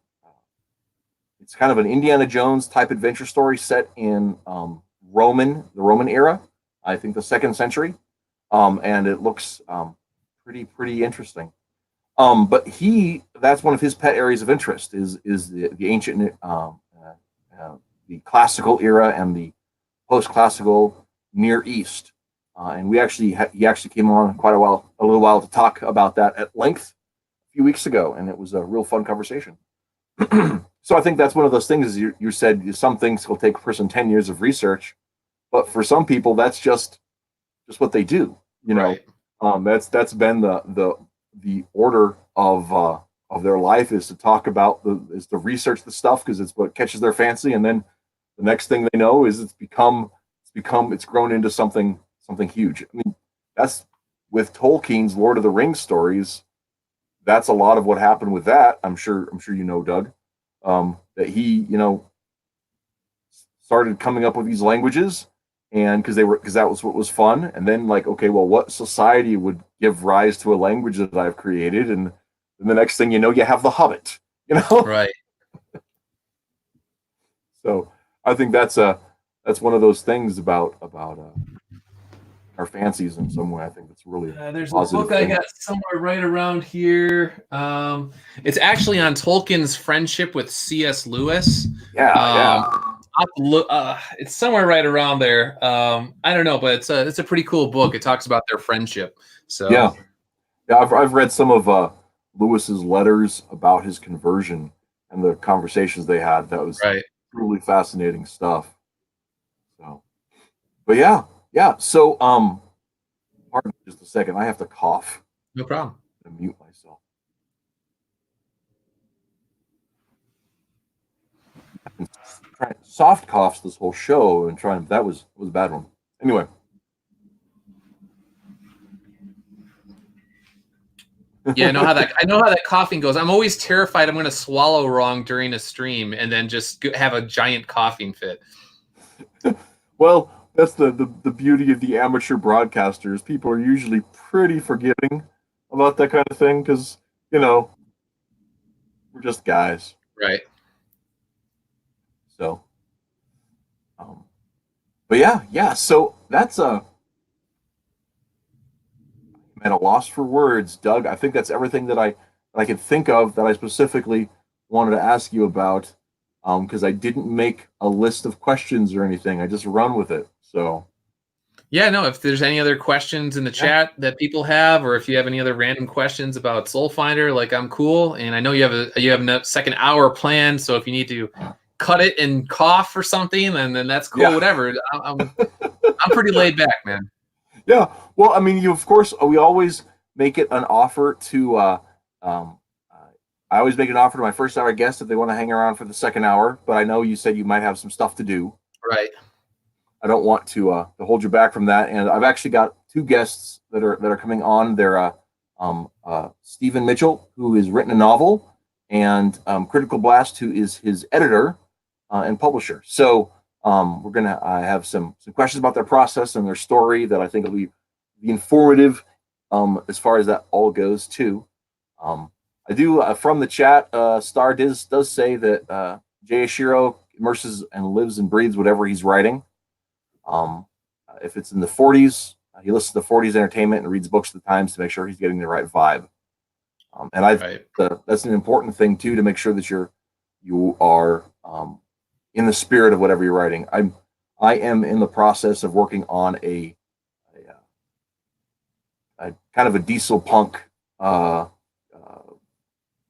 kind of an Indiana Jones type adventure story set in the Roman era, I think the 2nd century, and it looks pretty interesting. But that's one of his pet areas of interest is the ancient, the classical era and the post-classical Near East. And he actually came on a little while to talk about that at length a few weeks ago, and it was a real fun conversation. So I think that's one of those things. Is you said some things will take a person 10 years of research, but for some people that's just what they do. Right. That's been the order of their life, is to talk about is to research the stuff because it's what catches their fancy, and then the next thing they know is it's grown into something huge. I mean, that's with Tolkien's Lord of the Rings stories. That's a lot of what happened with that. I'm sure Doug, that he started coming up with these languages, and because that was what was fun, and then like, okay, well, what society would give rise to a language that I've created, and then the next thing you know, you have the Hobbit, Right. So I think that's one of those things about our fancies in some way. I think that's really there's a book thing I got somewhere right around here. It's actually on Tolkien's friendship with C.S. Lewis. Yeah. It's somewhere right around there. I don't know, but it's a pretty cool book. It talks about their friendship. So yeah. I've read some of Lewis's letters about his conversion and the conversations they had. That was right. Truly fascinating stuff. So, but yeah. So, pardon me just a second. I have to cough. No problem. I'm gonna mute myself. Soft coughs this whole show and that was a bad one. Anyway. Yeah, I know how that coughing goes. I'm always terrified I'm going to swallow wrong during a stream and then just have a giant coughing fit. Well, that's the beauty of the amateur broadcasters. People are usually pretty forgiving about that kind of thing because we're just guys, right? So, but yeah. So that's I'm at a loss for words, Doug. I think that's everything that I could think of that I specifically wanted to ask you about, because I didn't make a list of questions or anything. I just run with it. So, yeah, no. If there's any other questions in the chat that people have, or if you have any other random questions about Soul Finder, like, I'm cool, and I know you have a second hour planned. So if you need to cut it and cough or something, then that's cool. Yeah. Whatever. I'm pretty laid back, man. Yeah. Well, I mean, of course, we always make it an offer to. I always make an offer to my first hour guests if they want to hang around for the second hour. But I know you said you might have some stuff to do. Right. I don't want to hold you back from that. And I've actually got two guests that are coming on. They're Stephen Mitchell, who has written a novel, and Critical Blast, who is his editor and publisher. So we're gonna have some questions about their process and their story that I think will be informative as far as that all goes too. I do from the chat. Star does say that Jay Ashiro immerses and lives and breathes whatever he's writing. If it's in the 40s, he listens to the 40s entertainment and reads books at the Times to make sure he's getting the right vibe. And that's an important thing too, to make sure that you are in the spirit of whatever you're writing. I am in the process of working on a kind of a diesel punk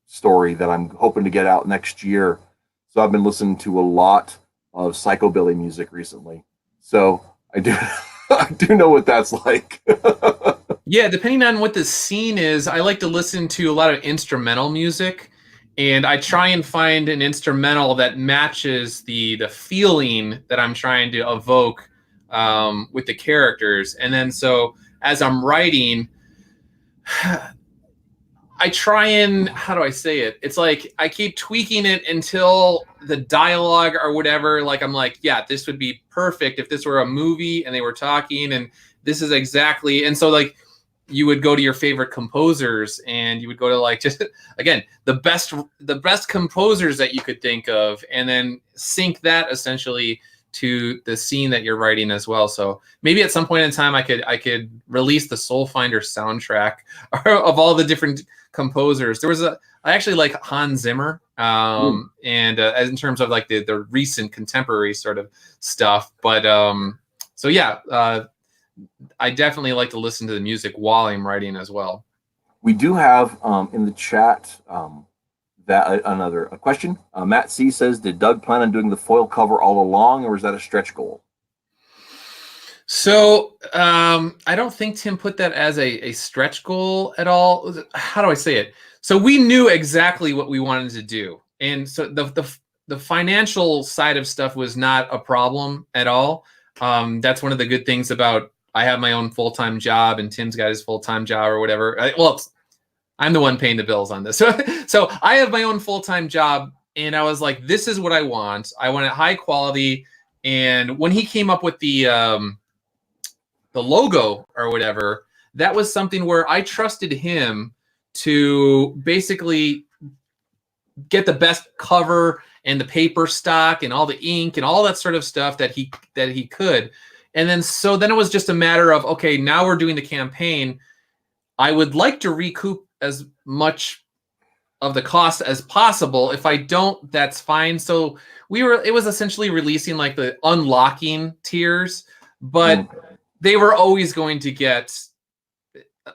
story that I'm hoping to get out next year. So I've been listening to a lot of psychobilly music recently. So I do know what that's like. Yeah, depending on what the scene is, I like to listen to a lot of instrumental music, and I try and find an instrumental that matches the feeling that I'm trying to evoke with the characters. And then so as I'm writing, I try and, how do I say it? It's like I keep tweaking it until the dialogue or whatever, like I'm like, yeah, this would be perfect if this were a movie and they were talking, and this is exactly. And so like you would go to your favorite composers and you would go to like, just again, the best composers that you could think of, and then sync that essentially to the scene that you're writing as well. So maybe at some point in time, I could release the Soul Finder soundtrack of all the different composers. I actually like Hans Zimmer, and as in terms of like the recent contemporary sort of stuff. But so yeah, I definitely like to listen to the music while I'm writing as well. We do have in the chat a question. Matt C says, did Doug plan on doing the foil cover all along, or is that a stretch goal? So I don't think Tim put that as a stretch goal at all. How do I say it? So we knew exactly what we wanted to do, and so the financial side of stuff was not a problem at all. That's one of the good things about I have my own full-time job, and Tim's got his full-time job or whatever. I'm the one paying the bills on this. So I have my own full-time job, and I was like, this is what I want. I want it high quality. And when he came up with the logo or whatever, that was something where I trusted him to basically get the best cover and the paper stock and all the ink and all that sort of stuff that he could. And then it was just a matter of, okay, now we're doing the campaign. I would like to recoup as much of the cost as possible. If I don't, that's fine. So it was essentially releasing like the unlocking tiers, but they were always going to get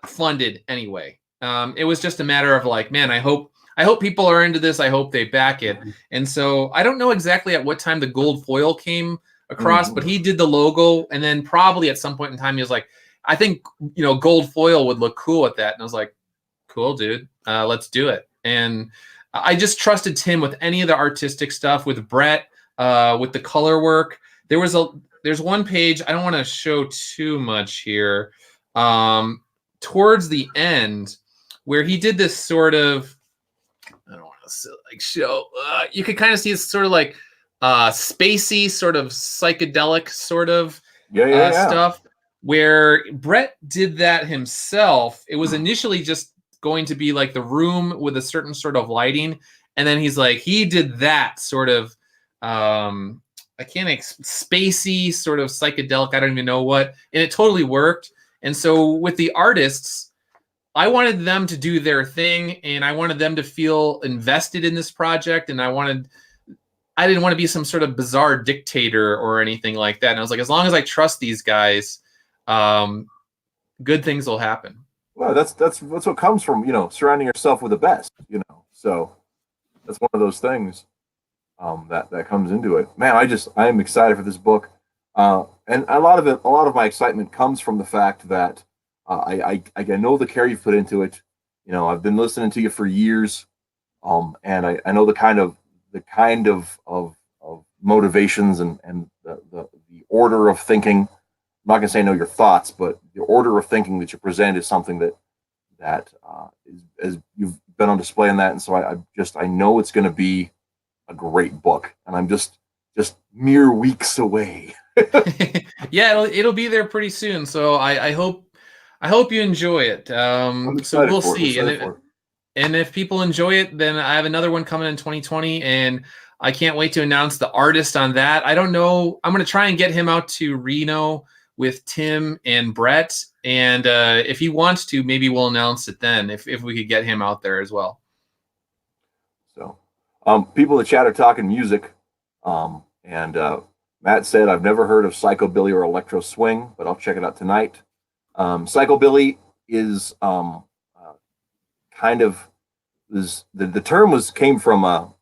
funded anyway. It was just a matter of like, man, I hope people are into this. I hope they back it. And so I don't know exactly at what time the gold foil came across, but he did the logo. And then probably at some point in time, he was like, I think, gold foil would look cool with that. And I was like, cool, dude, let's do it. And I just trusted Tim with any of the artistic stuff, with Brett, with the color work. There's one page, I don't want to show too much here, towards the end where he did this sort of, I don't want to like show, you could kind of see it's sort of like spacey, sort of psychedelic sort of stuff, where Brett did that himself. It was initially just going to be like the room with a certain sort of lighting, and then he's like, he did that sort of spacey, sort of psychedelic, I don't even know what, and it totally worked. And so with the artists, I wanted them to do their thing, and I wanted them to feel invested in this project, and I didn't want to be some sort of bizarre dictator or anything like that. And I was like, as long as I trust these guys, good things will happen. Well, that's what comes from, surrounding yourself with the best, so that's one of those things that comes into it. Man, I am excited for this book. And a lot of my excitement comes from the fact that I know the care you've put into it. I've been listening to you for years, and I know the kind of motivations and the order of thinking. I'm not going to say I know your thoughts, but the order of thinking that you present is something that is, as you've been on display in that, and so I know it's going to be a great book, and I'm just mere weeks away. Yeah, it'll be there pretty soon. So I hope you enjoy it. So we'll see. And if people enjoy it, then I have another one coming in 2020, and I can't wait to announce the artist on that. I don't know. I'm going to try and get him out to Reno with Tim and Brett, and if he wants to, maybe we'll announce it then if we could get him out there as well. So, people in the chat are talking music, and Matt said, I've never heard of psychobilly or electro swing, but I'll check it out tonight. Psychobilly is the term came from a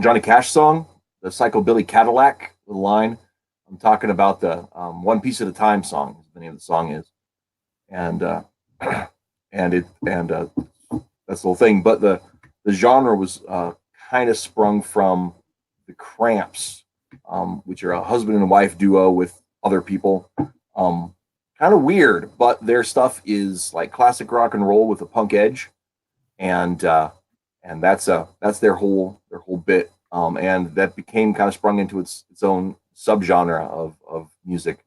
Johnny Cash song, the Psychobilly Cadillac, the line. I'm talking about the One Piece at a Time song, the name of the song is. And that's the whole thing. But the genre was kind of sprung from the Cramps, which are a husband and wife duo with other people. Kind of weird, but their stuff is like classic rock and roll with a punk edge, and that's their whole bit. And that became kind of sprung into its own subgenre of music.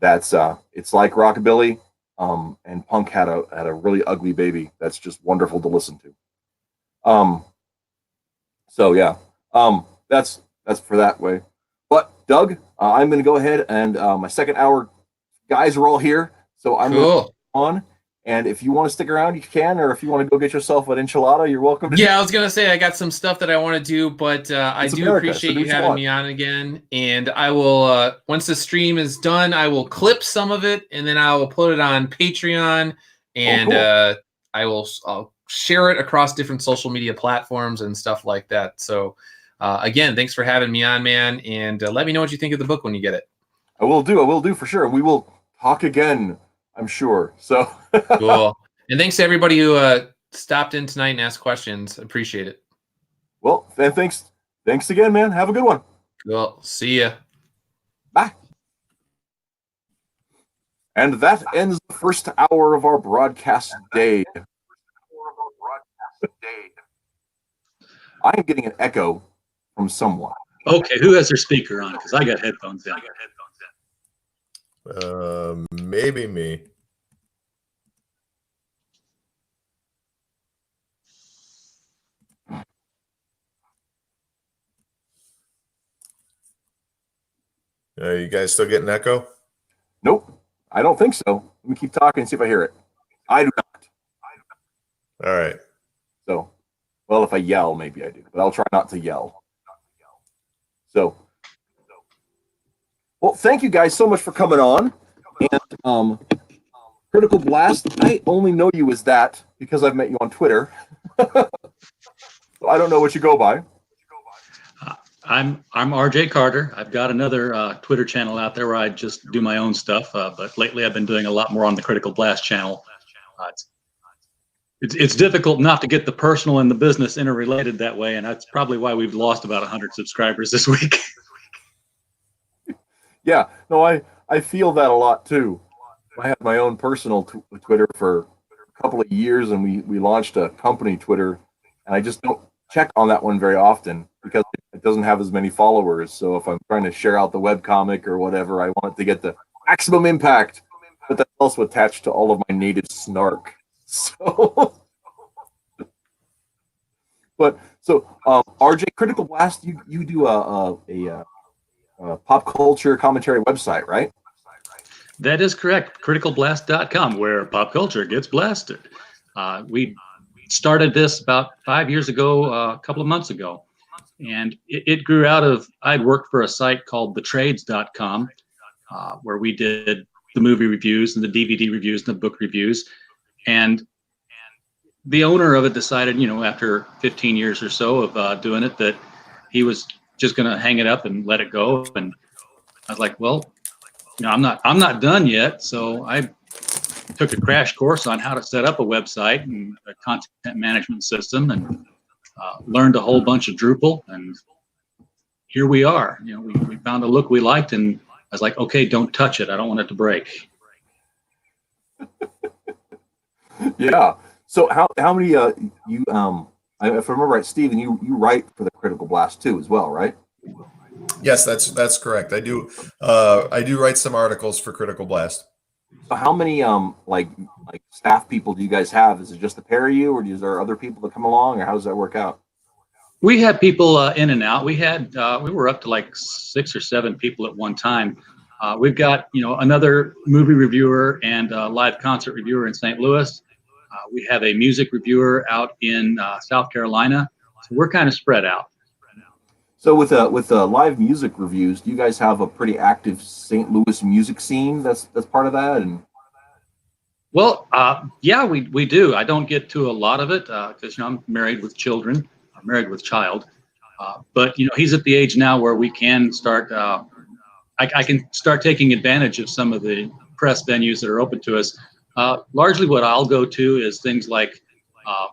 That's it's like rockabilly, and punk had a really ugly baby that's just wonderful to listen to. So yeah, that's for that way. But Doug, I'm going to go ahead and my second hour guys are all here, so I'm going to Cool. on. And if you want to stick around, you can, or if you want to go get yourself an enchilada, you're welcome to. Yeah, I was gonna say I got some stuff that I want to do, but I It's do America, appreciate so do you what you having want. me on again. And I will once the stream is done, I will clip some of it, and then I will put it on Patreon, and cool. I'll share it across different social media platforms and stuff like that. So again, thanks for having me on, man, and let me know what you think of the book when you get it. I will do for sure. We will talk again, I'm sure. So cool. And thanks to everybody who stopped in tonight and asked questions. Appreciate it. Well, and thanks again, man. Have a good one. Cool. See ya. Bye. And that ends the first hour of our broadcast day. I am getting an echo from someone. Okay, who has their speaker on? Because I got headphones in. Maybe me. You guys still getting echo? Nope, I don't think so. Let me keep talking and see if I hear it. I do not. All right. So, well, if I yell, maybe I do, but I'll try not to yell. So, well, thank you guys so much for coming on. And Critical Blast, I only know you as that because I've met you on Twitter. So I don't know what you go by. I'm RJ Carter. I've got another Twitter channel out there where I just do my own stuff, but lately I've been doing a lot more on the Critical Blast channel. It's difficult not to get the personal and the business interrelated that way, and that's probably why we've lost about 100 subscribers this week. Yeah, no, I feel that a lot too. I had my own personal Twitter for a couple of years, and we launched a company Twitter, and I just don't check on that one very often because it doesn't have as many followers. So if I'm trying to share out the webcomic or whatever, I want it to get the maximum impact, but that's also attached to all of my native snark. So, but so RJ, Critical Blast, you do a pop culture commentary website, right? That is correct. Criticalblast.com, where pop culture gets blasted. We started this about 5 years ago, a couple of months ago, and it grew out of, I'd worked for a site called thetrades.com, where we did the movie reviews and the DVD reviews and the book reviews. And the owner of it decided, after 15 years or so of doing it, that he was just going to hang it up and let it go. And I was like, well, I'm not done yet. So I took a crash course on how to set up a website and a content management system, and learned a whole bunch of Drupal. And here we are. We found a look we liked, and I was like, okay, don't touch it. I don't want it to break. Yeah. So how many you if I remember right, Steven, you write for the Critical Blast too as well, right? Yes, that's correct. I do write some articles for Critical Blast. So how many like staff people do you guys have? Is it just the pair of you, or is there other people that come along, or how does that work out? We have people in and out. We were up to like 6 or 7 people at one time. We've got another movie reviewer and a live concert reviewer in St. Louis. We have a music reviewer out in South Carolina. So we're kind of spread out. So with live music reviews, do you guys have a pretty active St. Louis music scene that's part of that? And well, yeah, we do. I don't get to a lot of it because I'm married with children. I'm married with child, but he's at the age now where we can start. I can start taking advantage of some of the press venues that are open to us. Largely, what I'll go to is things like,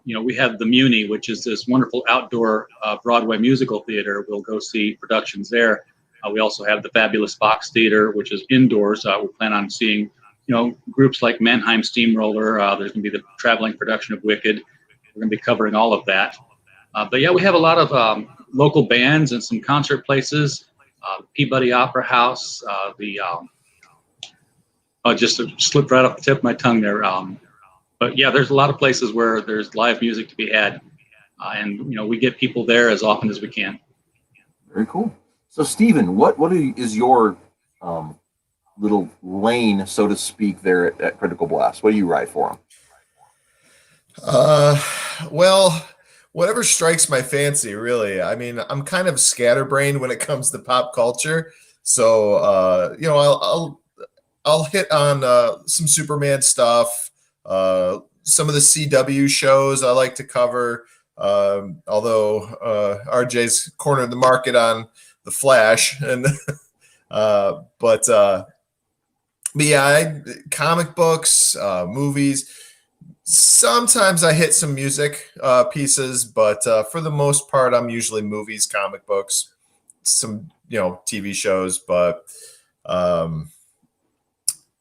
we have the Muni, which is this wonderful outdoor Broadway musical theater. We'll go see productions there. We also have the fabulous Fox Theater, which is indoors. We plan on seeing, groups like Mannheim Steamroller. There's going to be the traveling production of Wicked. We're going to be covering all of that. But yeah, we have a lot of local bands and some concert places. Peabody Opera House. Just slipped right off the tip of my tongue there. But yeah, there's a lot of places where there's live music to be had, and we get people there as often as we can. very cool. So, Stephen, is your little lane, so to speak, there at Critical Blast? What do you write for them? Well, whatever strikes my fancy, really. I mean, I'm kind of scatterbrained when it comes to pop culture. So, I'll hit on some Superman stuff, some of the CW shows I like to cover. Although RJ's cornered the market on the Flash, and but yeah, comic books, movies. Sometimes I hit some music pieces, but for the most part, I'm usually movies, comic books, some TV shows. But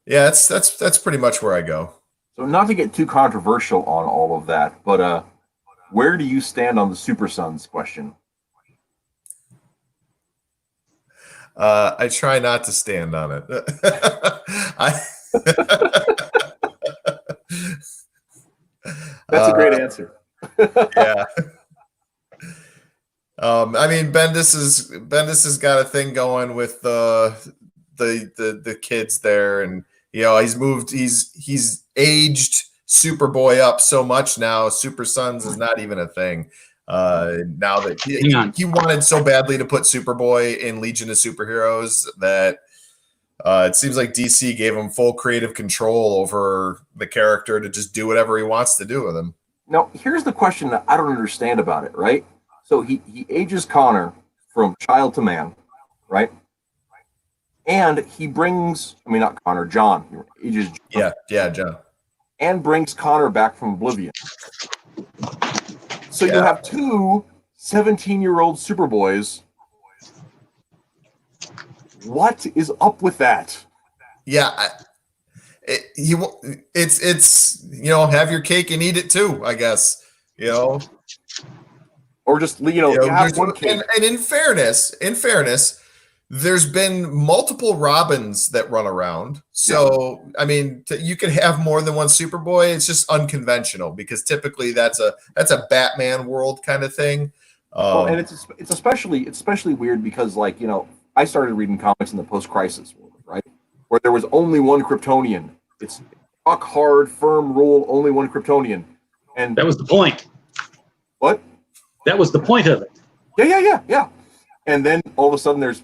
yeah, that's pretty much where I go. So, not to get too controversial on all of that, but where do you stand on the Super Sons question? I try not to stand on it. That's a great answer. Yeah. I mean, Bendis has got a thing going with the kids there, and he's aged Superboy up so much now. Super Sons is not even a thing. Now that he wanted so badly to put Superboy in Legion of Superheroes that it seems like DC gave him full creative control over the character to just do whatever he wants to do with him. Now, here's the question that I don't understand about it, right? So he ages Connor from child to man, right? And he brings, not Connor, John. He ages John. Yeah, John. And brings Connor back from Oblivion. So you have two 17-year-old Superboys. What is up with that? Yeah, it's have your cake and eat it too, I guess. Or just you have one cake. And in fairness, there's been multiple Robins that run around. So I mean, you could have more than one Superboy. It's just unconventional because typically that's a Batman world kind of thing. And it's especially weird because I started reading comics in the post-crisis world, right? Where there was only one Kryptonian. It's rock hard, firm rule, only one Kryptonian. And that was the point. What? That was the point of it. Yeah. And then all of a sudden there's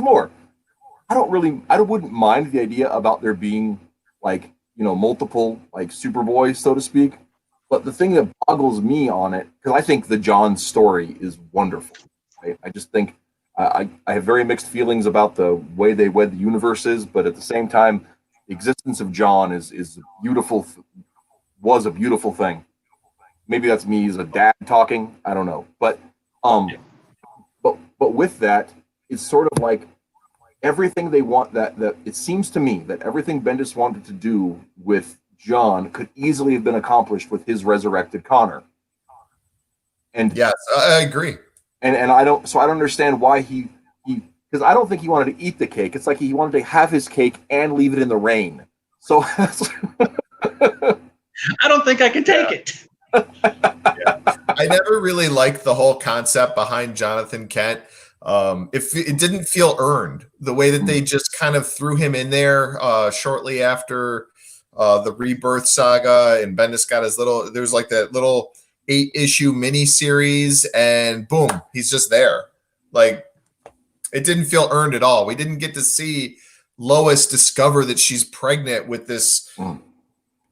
more. I wouldn't mind the idea about there being multiple Superboys, so to speak. But the thing that boggles me on it, because I think the John story is wonderful. Right? I just think I have very mixed feelings about the way they wed the universes, but at the same time, the existence of John is beautiful. Was a beautiful thing. Maybe that's me as a dad talking. I don't know, but with that, it's sort of like everything they want. That it seems to me that everything Bendis wanted to do with John could easily have been accomplished with his resurrected Connor. And yes, I agree. And I don't understand why he because I don't think he wanted to eat the cake. It's like he wanted to have his cake and leave it in the rain. So I don't think I can take it. I never really liked the whole concept behind Jonathan Kent. If it didn't feel earned, the way that they just kind of threw him in there shortly after the Rebirth saga, and Bendis got there's that little 8-issue mini series, and boom, he's just there. It didn't feel earned at all. We didn't get to see Lois discover that she's pregnant with this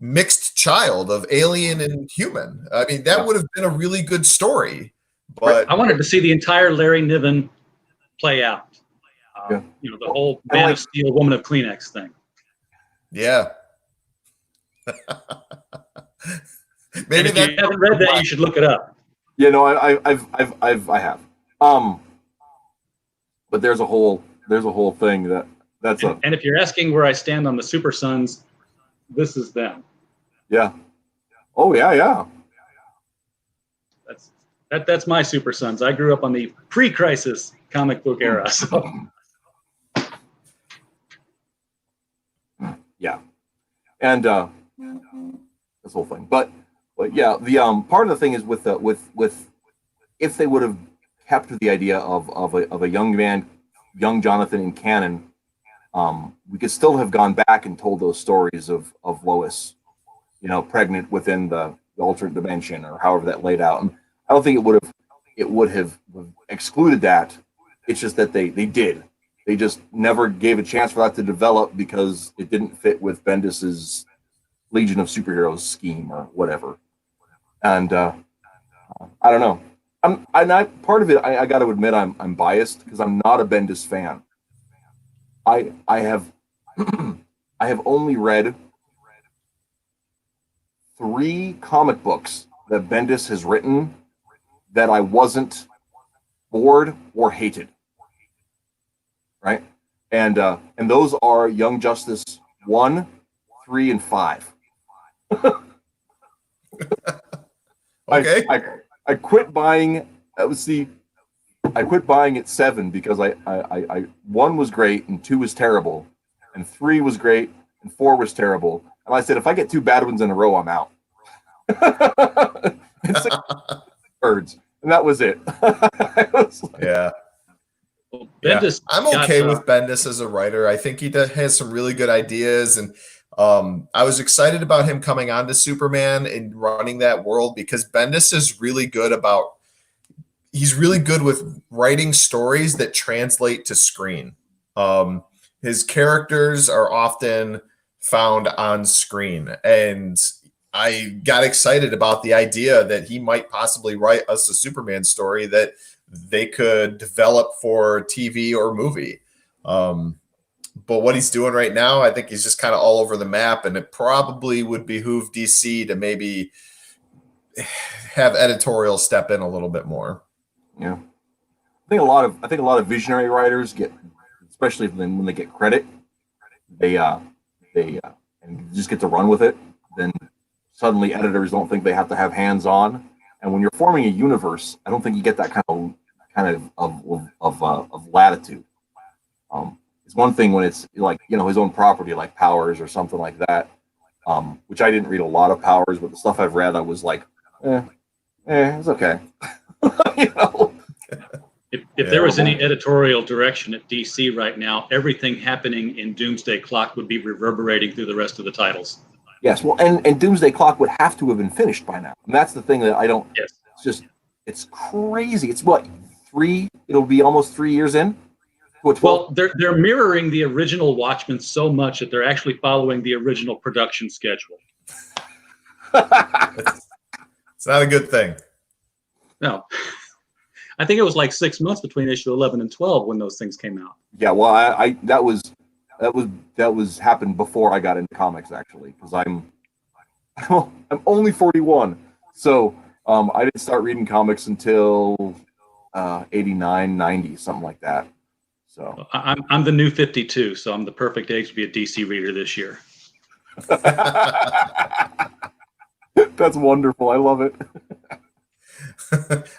mixed child of alien and human. I mean, that would have been a really good story. But I wanted to see the entire Larry Niven play out. The whole Man of Steel, Woman of Kleenex thing. Yeah. Maybe if you haven't read that, you should look it up. Yeah, no, I have. But there's a whole thing and if you're asking where I stand on the Super Sons, this is them. Yeah. Oh yeah. That's my Super Sons. I grew up on the pre-crisis comic book era. So. Yeah. And this whole thing. But yeah, the part of the thing is with if they would have kept the idea of a young man young Jonathan in canon, we could still have gone back and told those stories of Lois, pregnant within the alternate dimension or however that laid out. And I don't think it would have excluded that. It's just that they did. They just never gave a chance for that to develop because it didn't fit with Bendis's Legion of Superheroes scheme or whatever. And I don't know. Part of it, I got to admit, I'm biased because I'm not a Bendis fan. I have I have only read 3 comic books that Bendis has written that I wasn't bored or hated. Right? And those are Young Justice 1, 3, and 5. Okay. I quit buying. I quit buying at 7 because I 1 was great and 2 was terrible, and 3 was great and 4 was terrible. And I said, if I get 2 bad ones in a row, I'm out. And 6 birds, and that was it. Yeah. Bendis I'm okay with Bendis as a writer. I think he has some really good ideas, and I was excited about him coming on to Superman and running that world because Bendis is really good he's really good with writing stories that translate to screen. His characters are often found on screen, and I got excited about the idea that he might possibly write us a Superman story that they could develop for TV or movie. But what he's doing right now, I think he's just kind of all over the map, and it probably would behoove DC to maybe have editorial step in a little bit more. Yeah, I think a lot of visionary writers get, especially when they get credit, they and just get to run with it. Then suddenly editors don't think they have to have hands on. And when you're forming a universe, I don't think you get that kind of latitude. It's one thing when it's like his own property, like Powers or something like that. Which I didn't read a lot of Powers, but the stuff I've read, I was like, it's okay. If there was any editorial direction at DC right now, everything happening in Doomsday Clock would be reverberating through the rest of the titles. Yes, well, and Doomsday Clock would have to have been finished by now. And that's the thing that I don't. Yes. It's crazy. It's what, 3? It'll be almost 3 years in. Well, they're mirroring the original Watchmen so much that they're actually following the original production schedule. It's not a good thing. No. I think it was like 6 months between issue 11 and 12 when those things came out. Yeah, well, that was happened before I got into comics, actually, because I'm only 41, so I didn't start reading comics until 89, 90, something like that. So I'm the new 52, so I'm the perfect age to be a DC reader this year. That's wonderful. I love it.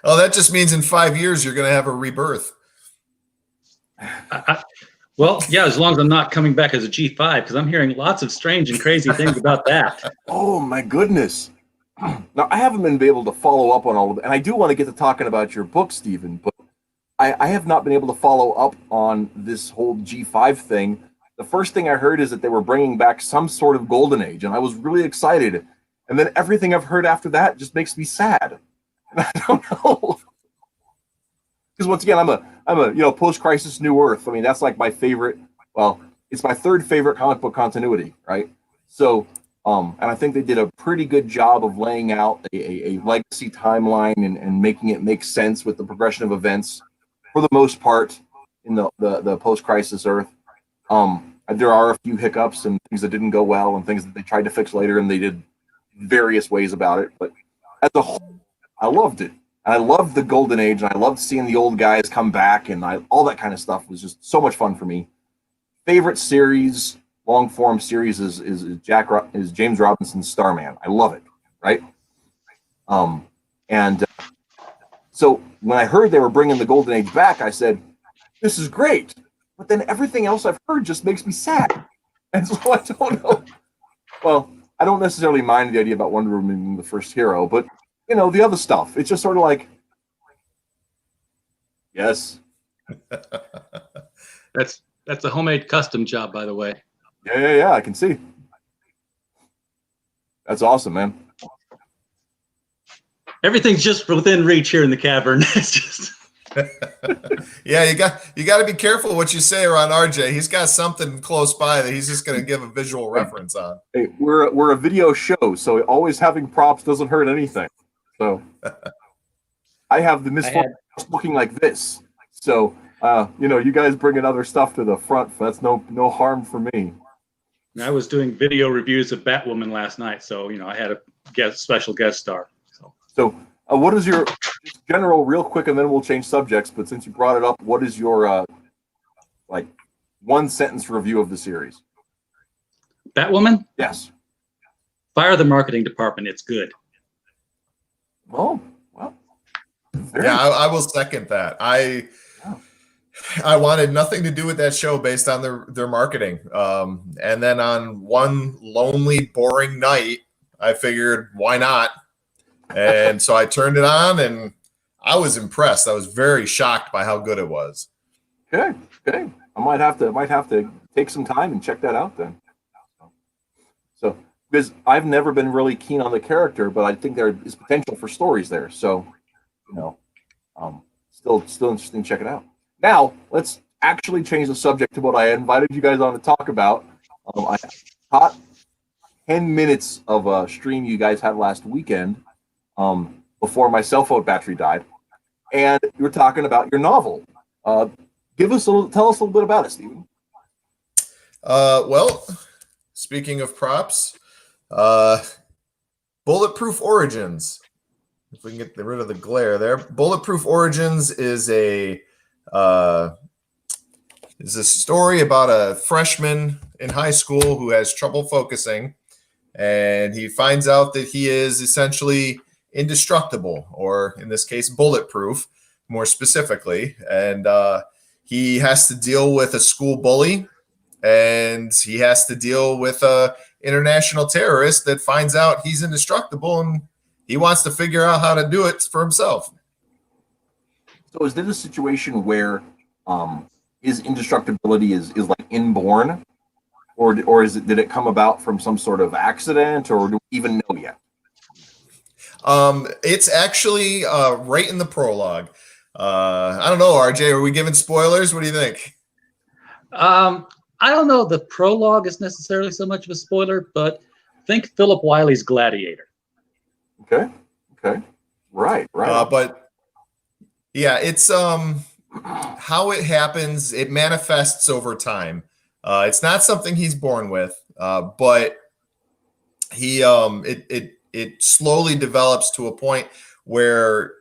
Oh, that just means in 5 years you're going to have a rebirth. Well, yeah, as long as I'm not coming back as a G5, because I'm hearing lots of strange and crazy things about that. Oh, my goodness. Now, I haven't been able to follow up on all of it, and I do want to get to talking about your book, Stephen, but I have not been able to follow up on this whole G5 thing. The first thing I heard is that they were bringing back some sort of golden age, and I was really excited. And then everything I've heard after that just makes me sad. And I don't know. Because once again, I'm a post-crisis New Earth. I mean, that's like my favorite. Well, it's my 3rd favorite comic book continuity, right? So, and I think they did a pretty good job of laying out a legacy timeline and making it make sense with the progression of events for the most part in the post-crisis Earth. There are a few hiccups and things that didn't go well and things that they tried to fix later, and they did various ways about it. But as a whole, I loved it. And I loved the Golden Age, and I loved seeing the old guys come back, and all that kind of stuff was just so much fun for me. Favorite series, long form series is James Robinson's Starman. I love it, right? So when I heard they were bringing the Golden Age back, I said, "This is great." But then everything else I've heard just makes me sad, and so I don't know. Well, I don't necessarily mind the idea about Wonder Woman being the first hero, but the other stuff, it's just sort of like, yes. That's a homemade custom job, by the way. Yeah. I can see. That's awesome, man. Everything's just within reach here in the cavern. It's just. Yeah, you got to be careful what you say around RJ. He's got something close by that he's just going to give a visual reference on. Hey, we're a video show, so always having props doesn't hurt anything. So I have the misfortune of looking like this. So you guys bringing other stuff to the front. That's no harm for me. I was doing video reviews of Batwoman last night, so I had a special guest star. So what is your general, real quick, and then we'll change subjects. But since you brought it up, what is your one sentence review of the series? Batwoman? Yes. Fire the marketing department. It's good. Oh, well. Yeah, I will second that. I wanted nothing to do with that show based on their marketing. And then on one lonely, boring night, I figured, why not? And so I turned it on, and I was impressed. I was very shocked by how good it was. Okay. I might have to take some time and check that out then. So, because I've never been really keen on the character, but I think there is potential for stories there. So, still interesting to check it out. Now, let's actually change the subject to what I invited you guys on to talk about. I caught 10 minutes of a stream you guys had last weekend before my cell phone battery died, and you were talking about your novel. Tell us a little bit about it, Stephen. Well, speaking of props, Bulletproof Origins. If we can get rid of the glare there, Bulletproof Origins is a story about a freshman in high school who has trouble focusing, and he finds out that he is essentially indestructible, or in this case, bulletproof, more specifically. And he has to deal with a school bully, and he has to deal with a international terrorist that finds out he's indestructible, and he wants to figure out how to do it for himself. So is there a situation where his indestructibility is like inborn, or did it come about from some sort of accident, or do we even know yet? It's actually right in the prologue. I don't know, RJ, are we giving spoilers? What do you think? I don't know. The prologue is necessarily so much of a spoiler, but think Philip Wiley's Gladiator. Okay. Right. But yeah, it's how it happens. It manifests over time. It's not something he's born with, but he it slowly develops to a point where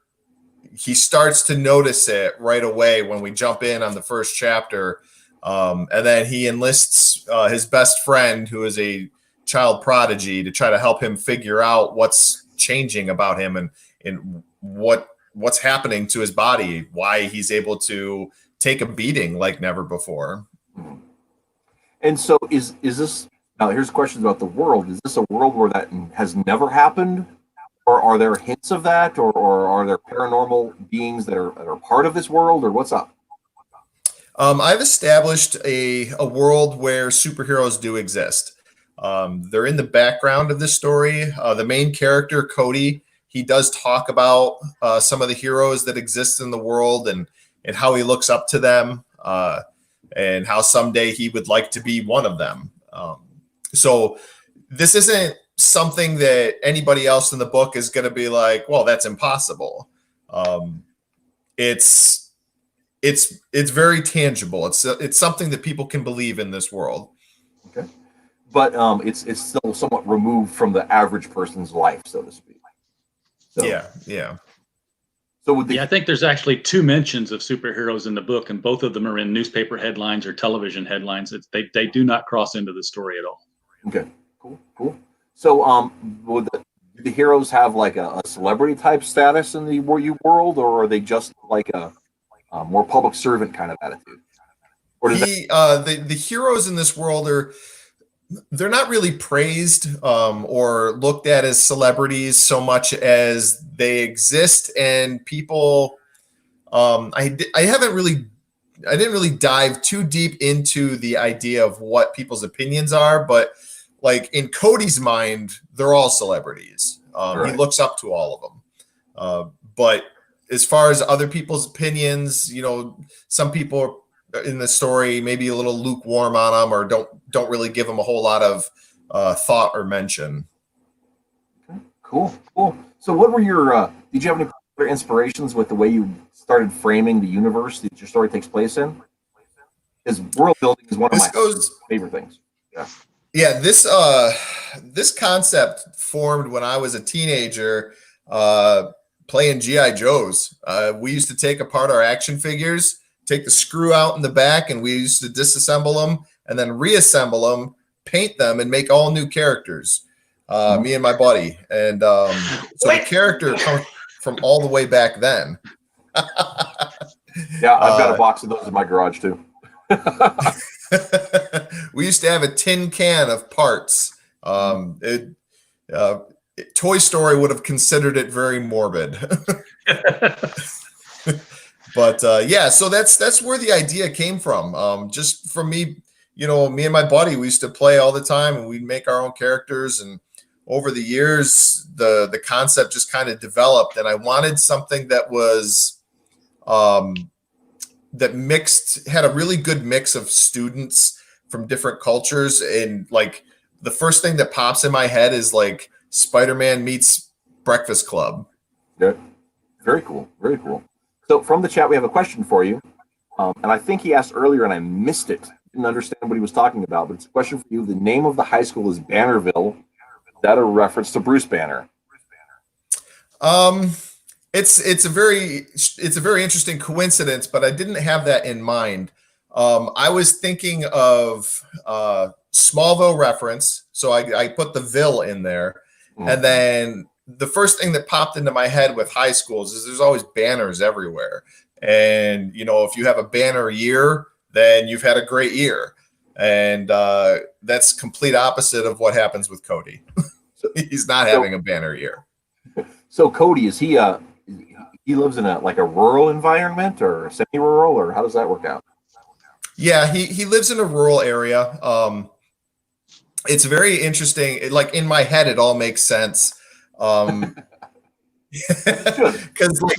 he starts to notice it right away when we jump in on the first chapter. And then he enlists his best friend, who is a child prodigy, to try to help him figure out what's changing about him and what's happening to his body, why he's able to take a beating like never before. And so is this, now here's questions about the world. Is this a world where that has never happened? Or are there hints of that? Or are there paranormal beings that are part of this world? Or what's up? I've established a world where superheroes do exist. They're in the background of this story. The main character, Cody, he does talk about some of the heroes that exist in the world and how he looks up to them, and how someday he would like to be one of them. So this isn't something that anybody else in the book is going to be like, well, that's impossible. It's very tangible. It's something that people can believe in this world. Okay. But it's still somewhat removed from the average person's life, so to speak. So, yeah. So I think there's actually 2 mentions of superheroes in the book, and both of them are in newspaper headlines or television headlines. They do not cross into the story at all. Okay, cool. So would the heroes have like a celebrity type status in the world, or are they just like a more public servant kind of attitude? Or does the heroes in this world they're not really praised or looked at as celebrities so much as they exist, and people I haven't really really dive too deep into the idea of what people's opinions are, but like in Cody's mind, they're all celebrities. Right. He looks up to all of them. But as far as other people's opinions, some people in the story maybe a little lukewarm on them, or don't really give them a whole lot of thought or mention. Okay. Cool. So what were your, did you have any particular inspirations with the way you started framing the universe that your story takes place in? Because world building is one of my favorite things. Yeah, this concept formed when I was a teenager, playing GI Joes. We used to take apart our action figures, take the screw out in the back, and we used to disassemble them and then reassemble them, paint them, and make all new characters. Me and my buddy, and so the character comes from all the way back then. Yeah, I've got a box of those in my garage too. We used to have a tin can of parts. Toy Story would have considered it very morbid. But yeah, so that's where the idea came from. Just from me, me and my buddy, we used to play all the time, and we'd make our own characters. And over the years, the concept just kind of developed, and I wanted something that was had a really good mix of students from different cultures. And like the first thing that pops in my head is like Spider-Man meets Breakfast Club. Good. Very cool. Very cool. So from the chat, we have a question for you. And I think he asked earlier and I missed it. Didn't understand what he was talking about, but it's a question for you. The name of the high school is Bannerville. Is that a reference to Bruce Banner? It's a very interesting coincidence, but I didn't have that in mind. I was thinking of Smallville reference, so I put the Ville in there, and then the first thing that popped into my head with high schools is there's always banners everywhere, and if you have a banner year, then you've had a great year, and that's complete opposite of what happens with Cody. He's not having a banner year. So Cody, is he lives in a rural environment or semi-rural, or how does that work out? Yeah, he lives in a rural area. It's very interesting. In my head, it all makes sense. Because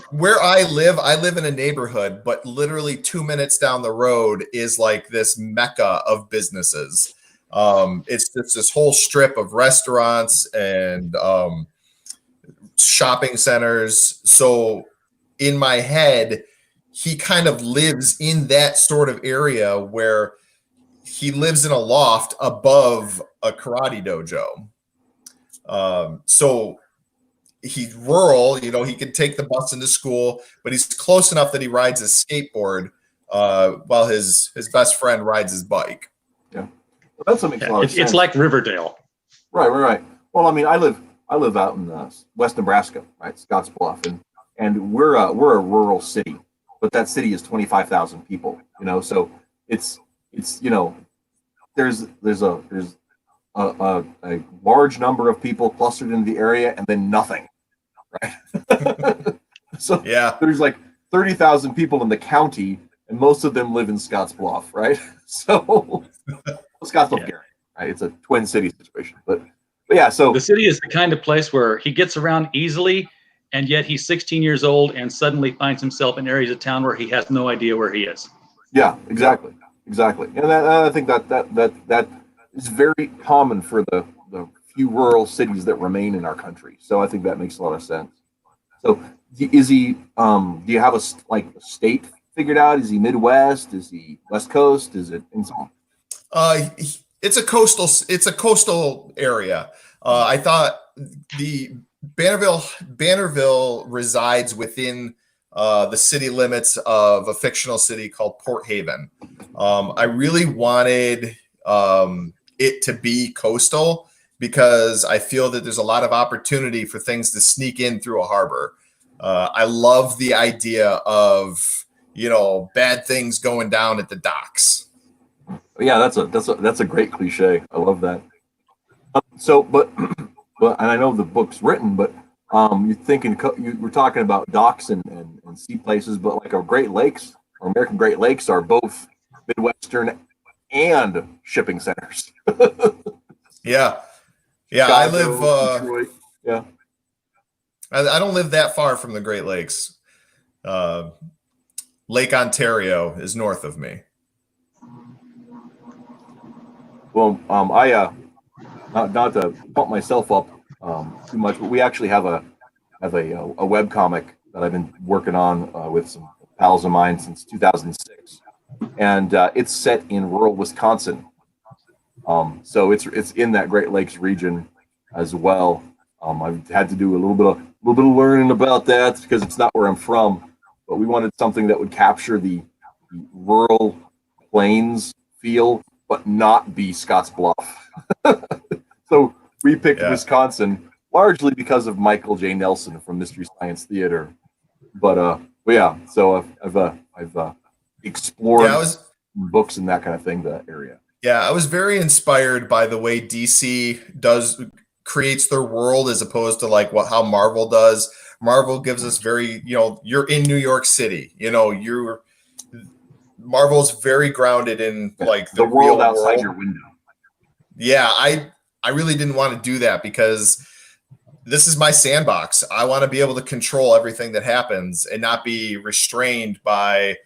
where I live in a neighborhood, but literally 2 minutes down the road is like this mecca of businesses. It's just this whole strip of restaurants and shopping centers. So in my head, he kind of lives in that sort of area where he lives in a loft above a karate dojo. So he's rural, he could take the bus into school, but he's close enough that he rides his skateboard while his best friend rides his bike. Yeah, well, that's what makes a lot of sense. It's like Riverdale. Right. Well, I mean, I live out in West Nebraska, right, Scottsbluff, and we're a rural city, but that city is 25,000 people. So it's there's a large number of people clustered in the area, and then nothing, right? So yeah, there's like 30,000 people in the county, and most of them live in Scottsbluff, right? So Scottsbluff, Gary, right? It's a twin city situation, but yeah. So the city is the kind of place where he gets around easily, and yet he's 16 years old and suddenly finds himself in areas of town where he has no idea where he is. Yeah, exactly. And I think that is very common for the few rural cities that remain in our country. So I think that makes a lot of sense. So is he? Do you have a state figured out? Is he Midwest? Is he West Coast? Is it in some? It's a coastal area. I thought the Bannerville resides within the city limits of a fictional city called Port Haven. I really wanted it to be coastal because I feel that there's a lot of opportunity for things to sneak in through a harbor. I love the idea of bad things going down at the docks. Yeah, that's a great cliche. I love that. But and I know the book's written, but you were talking about docks and sea places, but like a Great Lakes or American Great Lakes are both Midwestern and shipping centers. Yeah. Yeah. I live, Detroit. Yeah. I don't live that far from the Great Lakes. Lake Ontario is north of me. Well, I not to pump myself up too much, but we actually have a web comic that I've been working on with some pals of mine since 2006, and it's set in rural Wisconsin. So it's in that Great Lakes region as well. I've had to do a little bit of learning about that because it's not where I'm from, but we wanted something that would capture the rural plains feel, but not be Scottsbluff. So we picked Wisconsin largely because of Michael J. Nelson from Mystery Science Theater. But yeah, so I've explored books and that kind of thing, that area. Yeah, I was very inspired by the way DC creates their world as opposed to like how Marvel does. Marvel gives us very, you're in New York City, Marvel's very grounded in like the world outside your window. Yeah, I really didn't want to do that because this is my sandbox. I want to be able to control everything that happens and not be restrained by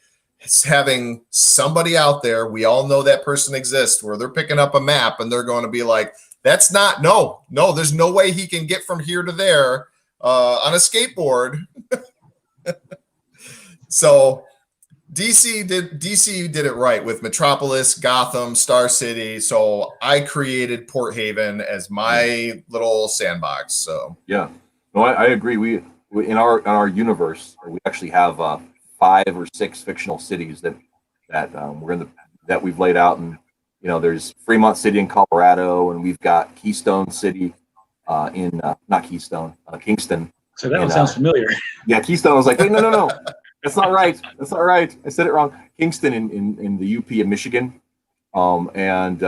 having somebody out there. We all know that person exists where they're picking up a map and they're going to be like, that's not, no, there's no way he can get from here to there on a skateboard. So DC did it right with Metropolis, Gotham, Star City. So I created Port Haven as my little sandbox. So yeah, no, I agree. We in our universe, we actually have 5 or 6 fictional cities that that we've laid out, and there's Fremont City in Colorado, and we've got Keystone City in not Keystone, Kingston. So that one sounds familiar. Yeah, Keystone. I was like, wait, no. That's not right. That's not right. I said it wrong. Kingston in the UP of Michigan, and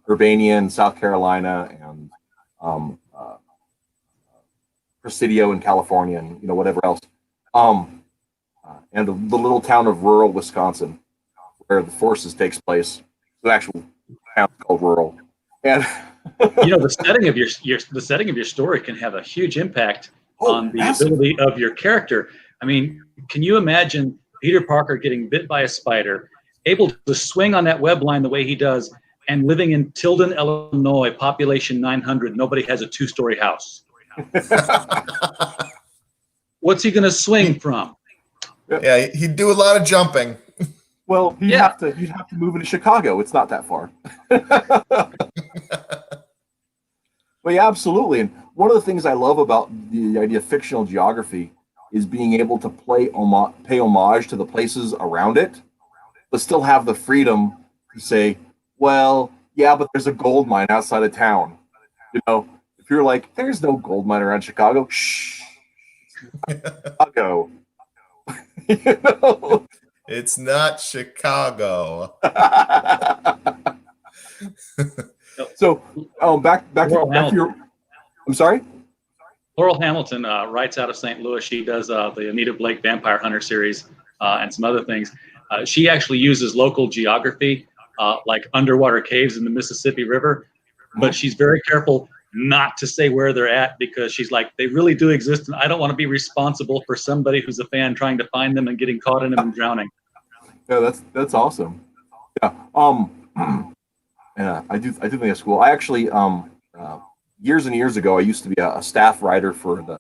Urbana in South Carolina, and Presidio in California, and whatever else. And the little town of rural Wisconsin, where the Forces takes place. The actual town called rural, and the setting of your story can have a huge impact on the ability of your character. I mean, can you imagine Peter Parker getting bit by a spider, able to swing on that web line the way he does, and living in Tilden, Illinois, population 900, nobody has a 2-story house? What's he going to swing from? Yeah, he'd do a lot of jumping. Well, you'd have to move into Chicago. It's not that far. But yeah, absolutely. And one of the things I love about the idea of fictional geography is being able to pay homage to the places around it, but still have the freedom to say, well, yeah, but there's a gold mine outside of town. If you're like, there's no gold mine around Chicago, shh, Chicago. It's not Chicago. So, back to your. I'm sorry. Laurel Hamilton writes out of St. Louis. She does the Anita Blake Vampire Hunter series and some other things. She actually uses local geography, like underwater caves in the Mississippi River, but she's very careful not to say where they're at because she's like, they really do exist, and I don't want to be responsible for somebody who's a fan trying to find them and getting caught in them and drowning. Yeah, that's awesome. Yeah. Yeah, I do think that's cool. I actually years and years ago, I used to be a staff writer for the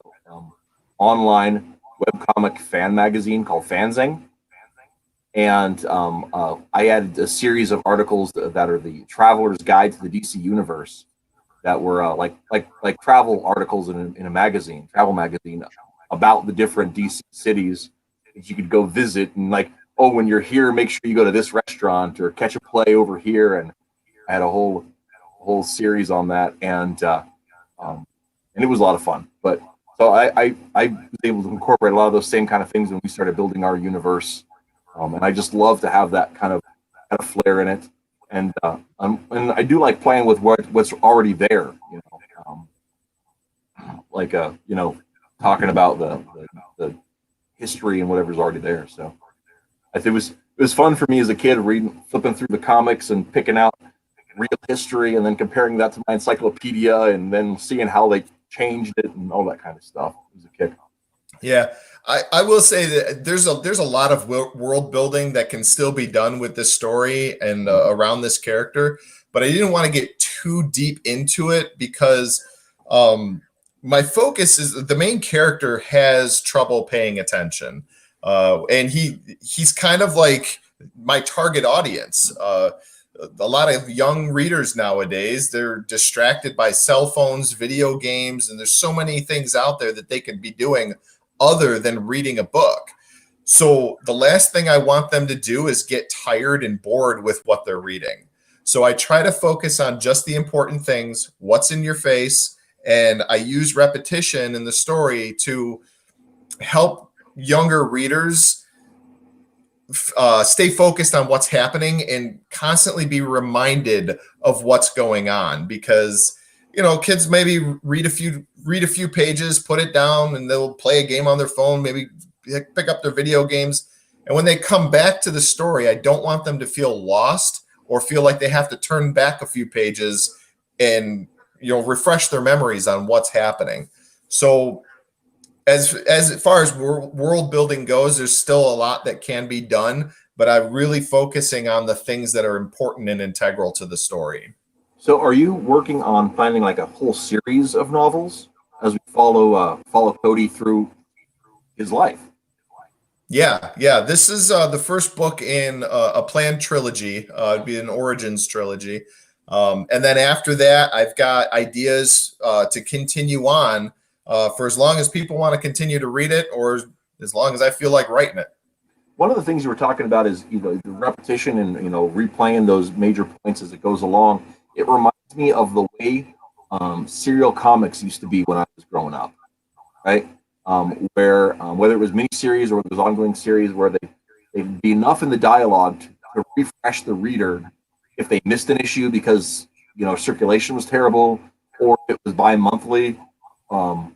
online webcomic fan magazine called Fanzine. And I added a series of articles that are the Traveler's Guide to the DC Universe that were like travel articles in a magazine, travel magazine, about the different DC cities that you could go visit, and like, oh, when you're here, make sure you go to this restaurant or catch a play over here. And I had a whole series on that, and it was a lot of fun. But so I was able to incorporate a lot of those same kind of things when we started building our universe, and I just love to have that kind of flair in it. And I do like playing with what's already there, like talking about the history and whatever's already there. So It was fun for me as a kid flipping through the comics and picking out real history and then comparing that to my encyclopedia and then seeing how they changed it and all that kind of stuff. It was a kick. Yeah, I will say that there's a lot of world building that can still be done with this story and around this character, but I didn't want to get too deep into it because my focus is the main character has trouble paying attention, and he's kind of like my target audience. A lot of young readers nowadays, they're distracted by cell phones, video games, and there's so many things out there that they could be doing other than reading a book. So the last thing I want them to do is get tired and bored with what they're reading. So I try to focus on just the important things, what's in your face, and I use repetition in the story to help younger readers stay focused on what's happening and constantly be reminded of what's going on, because kids maybe read a few pages, put it down, and they'll play a game on their phone, maybe pick up their video games, and when they come back to the story, I don't want them to feel lost or feel like they have to turn back a few pages and refresh their memories on what's happening. So as far as world building goes, there's still a lot that can be done, but I'm really focusing on the things that are important and integral to the story. So are you working on planning like a whole series of novels as we follow Cody through his life? Yeah. This is the first book in a planned trilogy. It'd be an origins trilogy. And then after that, I've got ideas to continue on for as long as people want to continue to read it, or as long as I feel like writing it. One of the things you were talking about is the repetition and replaying those major points as it goes along. It reminds me of the way serial comics used to be when I was growing up, right? Where whether it was miniseries or it was ongoing series, where they'd be enough in the dialogue to refresh the reader if they missed an issue because circulation was terrible, or it was bi-monthly, or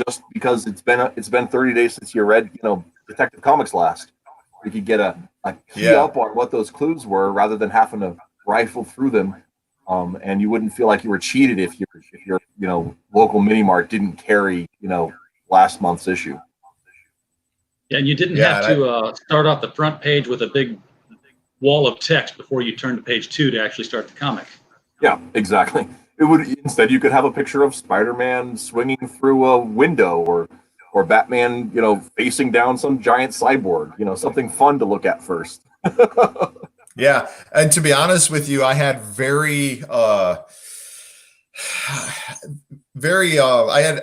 just because it's been 30 days since you read Detective Comics last. You could get a key up on what those clues were rather than having to rifle through them, and you wouldn't feel like you were cheated if your local mini mart didn't carry last month's issue. Yeah, and you didn't have to start off the front page with a big wall of text before you turn to page 2 to actually start the comic. Yeah, exactly. Instead you could have a picture of Spider-Man swinging through a window, or Batman facing down some giant cyborg, something fun to look at first. Yeah, and to be honest with you, I had I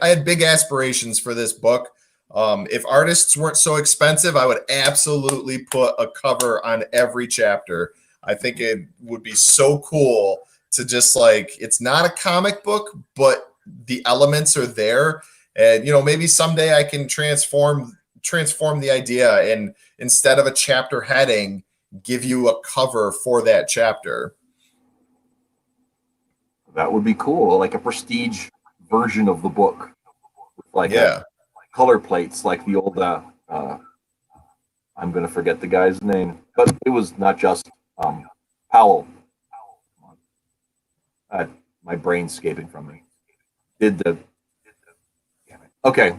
had big aspirations for this book. If artists weren't so expensive, I would absolutely put a cover on every chapter. I think it would be so cool to just it's not a comic book, but the elements are there. And maybe someday I can transform the idea, and instead of a chapter heading, give you a cover for that chapter. That would be cool, like a prestige version of the book, with color plates, like the old. I'm going to forget the guy's name, but it was not just Powell. My brain's escaping from me. Okay.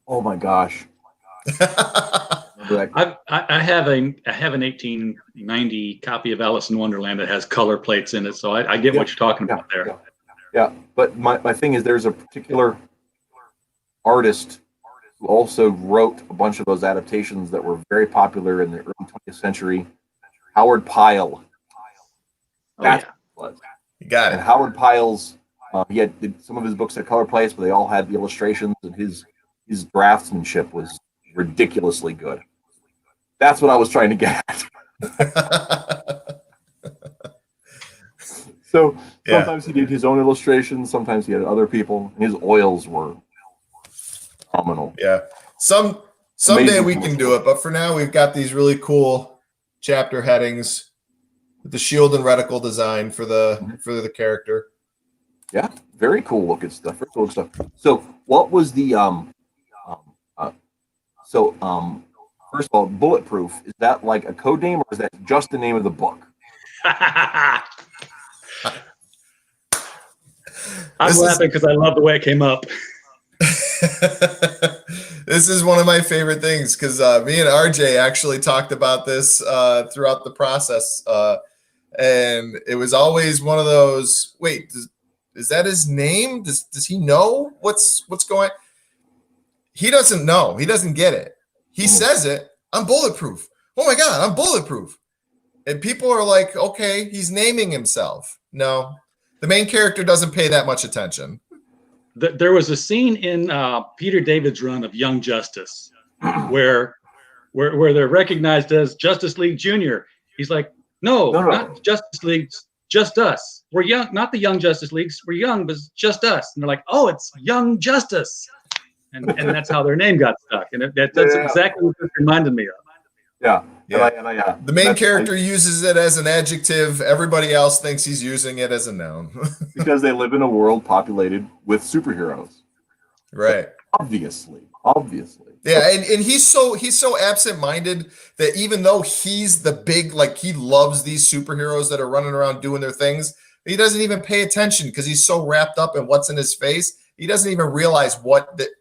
Oh my gosh. I have an 1890 copy of Alice in Wonderland that has color plates in it, so I get what you're talking about there. Yeah, but my thing is, there's a particular artist who also wrote a bunch of those adaptations that were very popular in the early 20th century. Howard Pyle. That's what it was. You got it. And Howard Pyle's, did some of his books had color plates, but they all had the illustrations, and his draftsmanship was ridiculously good. That's what I was trying to get at. So sometimes he did his own illustrations, sometimes he had other people, and his oils were phenomenal. Yeah. Someday we can do it, but for now we've got these really cool chapter headings with the shield and reticle design for the character. Yeah, very cool looking stuff. So what was the First of all, Bulletproof, is that like a code name or is that just the name of the book? I'm laughing because I love the way it came up. This is one of my favorite things because me and RJ actually talked about this throughout the process. And it was always one of those, wait, is that his name? Does he know what's going? He doesn't know. He doesn't get it. He says it. I'm bulletproof. Oh my God, I'm bulletproof. And people are like, okay, he's naming himself. No, the main character doesn't pay that much attention. There was a scene in Peter David's run of Young Justice where they're recognized as Justice League Junior. He's like, no, not Justice League, just us. We're young, not the Young Justice Leagues. We're young, but it's just us. And they're like, oh, it's Young Justice. And that's how their name got stuck. And that's exactly what this reminded me of. Yeah. The main character uses it as an adjective. Everybody else thinks he's using it as a noun. Because they live in a world populated with superheroes. Right. Obviously. Yeah, and he's so absent-minded that even though he's the big, like, he loves these superheroes that are running around doing their things, he doesn't even pay attention because he's so wrapped up in what's in his face. He doesn't even realize what that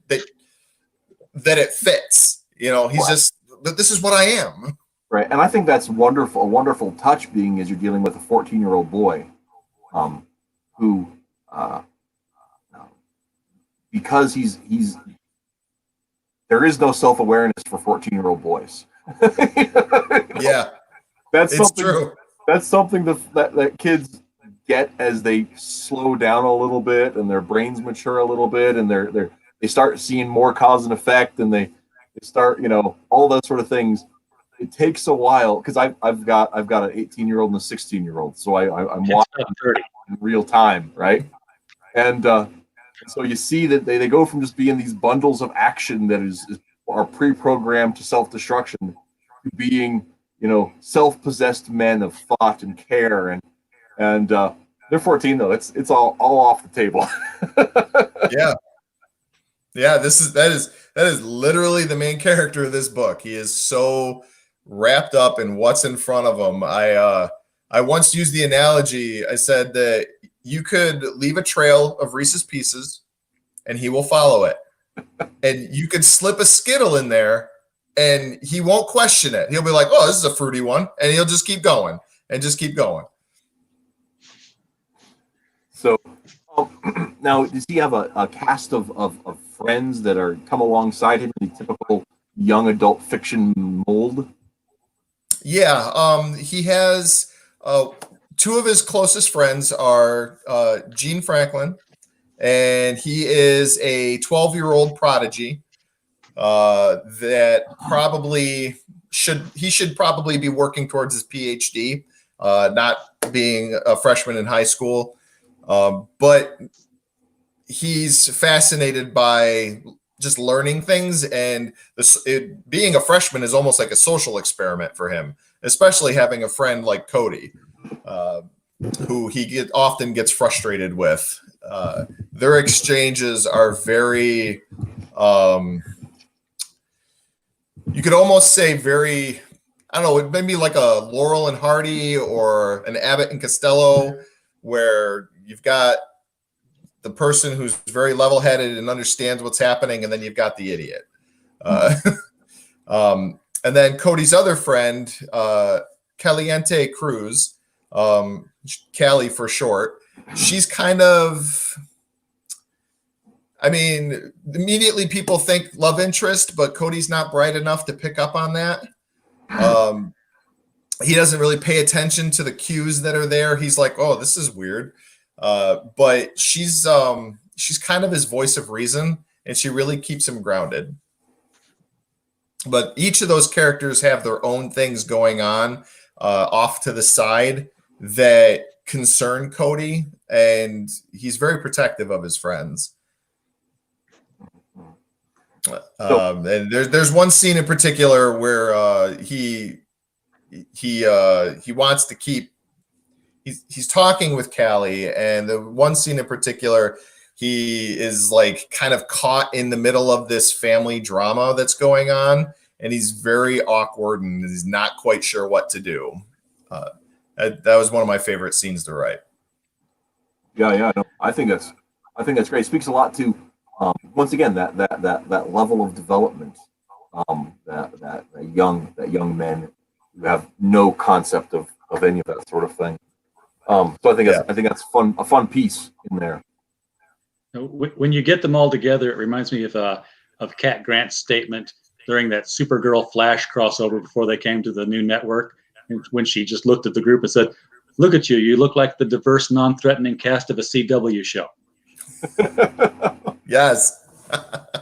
it fits. You know, he's just, this is what I am. Right, and I think that's wonderful. A wonderful touch being as you're dealing with a 14-year-old boy, who, because he's there is no self-awareness for 14-year-old boys. Yeah, it's true. That's something that kids get as they slow down a little bit and their brains mature a little bit, and they start seeing more cause and effect, and they start, all those sort of things. It takes a while because I've got an 18-year-old and a 16-year-old, so I'm watching in real time, right? And so you see that they go from just being these bundles of action that are pre-programmed to self-destruction to being, self-possessed men of thought and care, and they're 14 though. It's all off the table. Yeah. That is literally the main character of this book. He is so wrapped up in what's in front of him. I once used the analogy. I said that you could leave a trail of Reese's Pieces and he will follow it. And you could slip a Skittle in there and he won't question it. He'll be like, oh, this is a fruity one. And he'll just keep going and just keep going. So now, does he have a cast of friends that are come alongside him in the typical young adult fiction mold? Yeah, he has two of his closest friends are Gene Franklin, and he is a 12-year-old prodigy that should probably be working towards his PhD, not being a freshman in high school. But he's fascinated by just learning things, and being a freshman is almost like a social experiment for him, especially having a friend like Cody, who he often gets frustrated with. Their exchanges are very, you could almost say very, I don't know, maybe like a Laurel and Hardy or an Abbott and Costello, where you've got the person who's very level-headed and understands what's happening, and then you've got the idiot. And then Cody's other friend, Caliente Cruz, Callie for short, she's kind of, immediately people think love interest, but Cody's not bright enough to pick up on that. He doesn't really pay attention to the cues that are there. He's like, oh, this is weird. But she's kind of his voice of reason, and she really keeps him grounded. But each of those characters have their own things going on off to the side that concern Cody, and he's very protective of his friends. And there's one scene in particular where he wants to keep. He's talking with Callie, and the one scene in particular, he is like kind of caught in the middle of this family drama that's going on, and he's very awkward and he's not quite sure what to do. That was one of my favorite scenes to write. Yeah. No, I think that's great. It speaks a lot to once again that level of development that young men who have no concept of any of that sort of thing. So I think that's a fun piece in there. When you get them all together, it reminds me of Cat Grant's statement during that Supergirl Flash crossover before they came to the new network, when she just looked at the group and said, "Look at you! You look like the diverse, non-threatening cast of a CW show." Yes.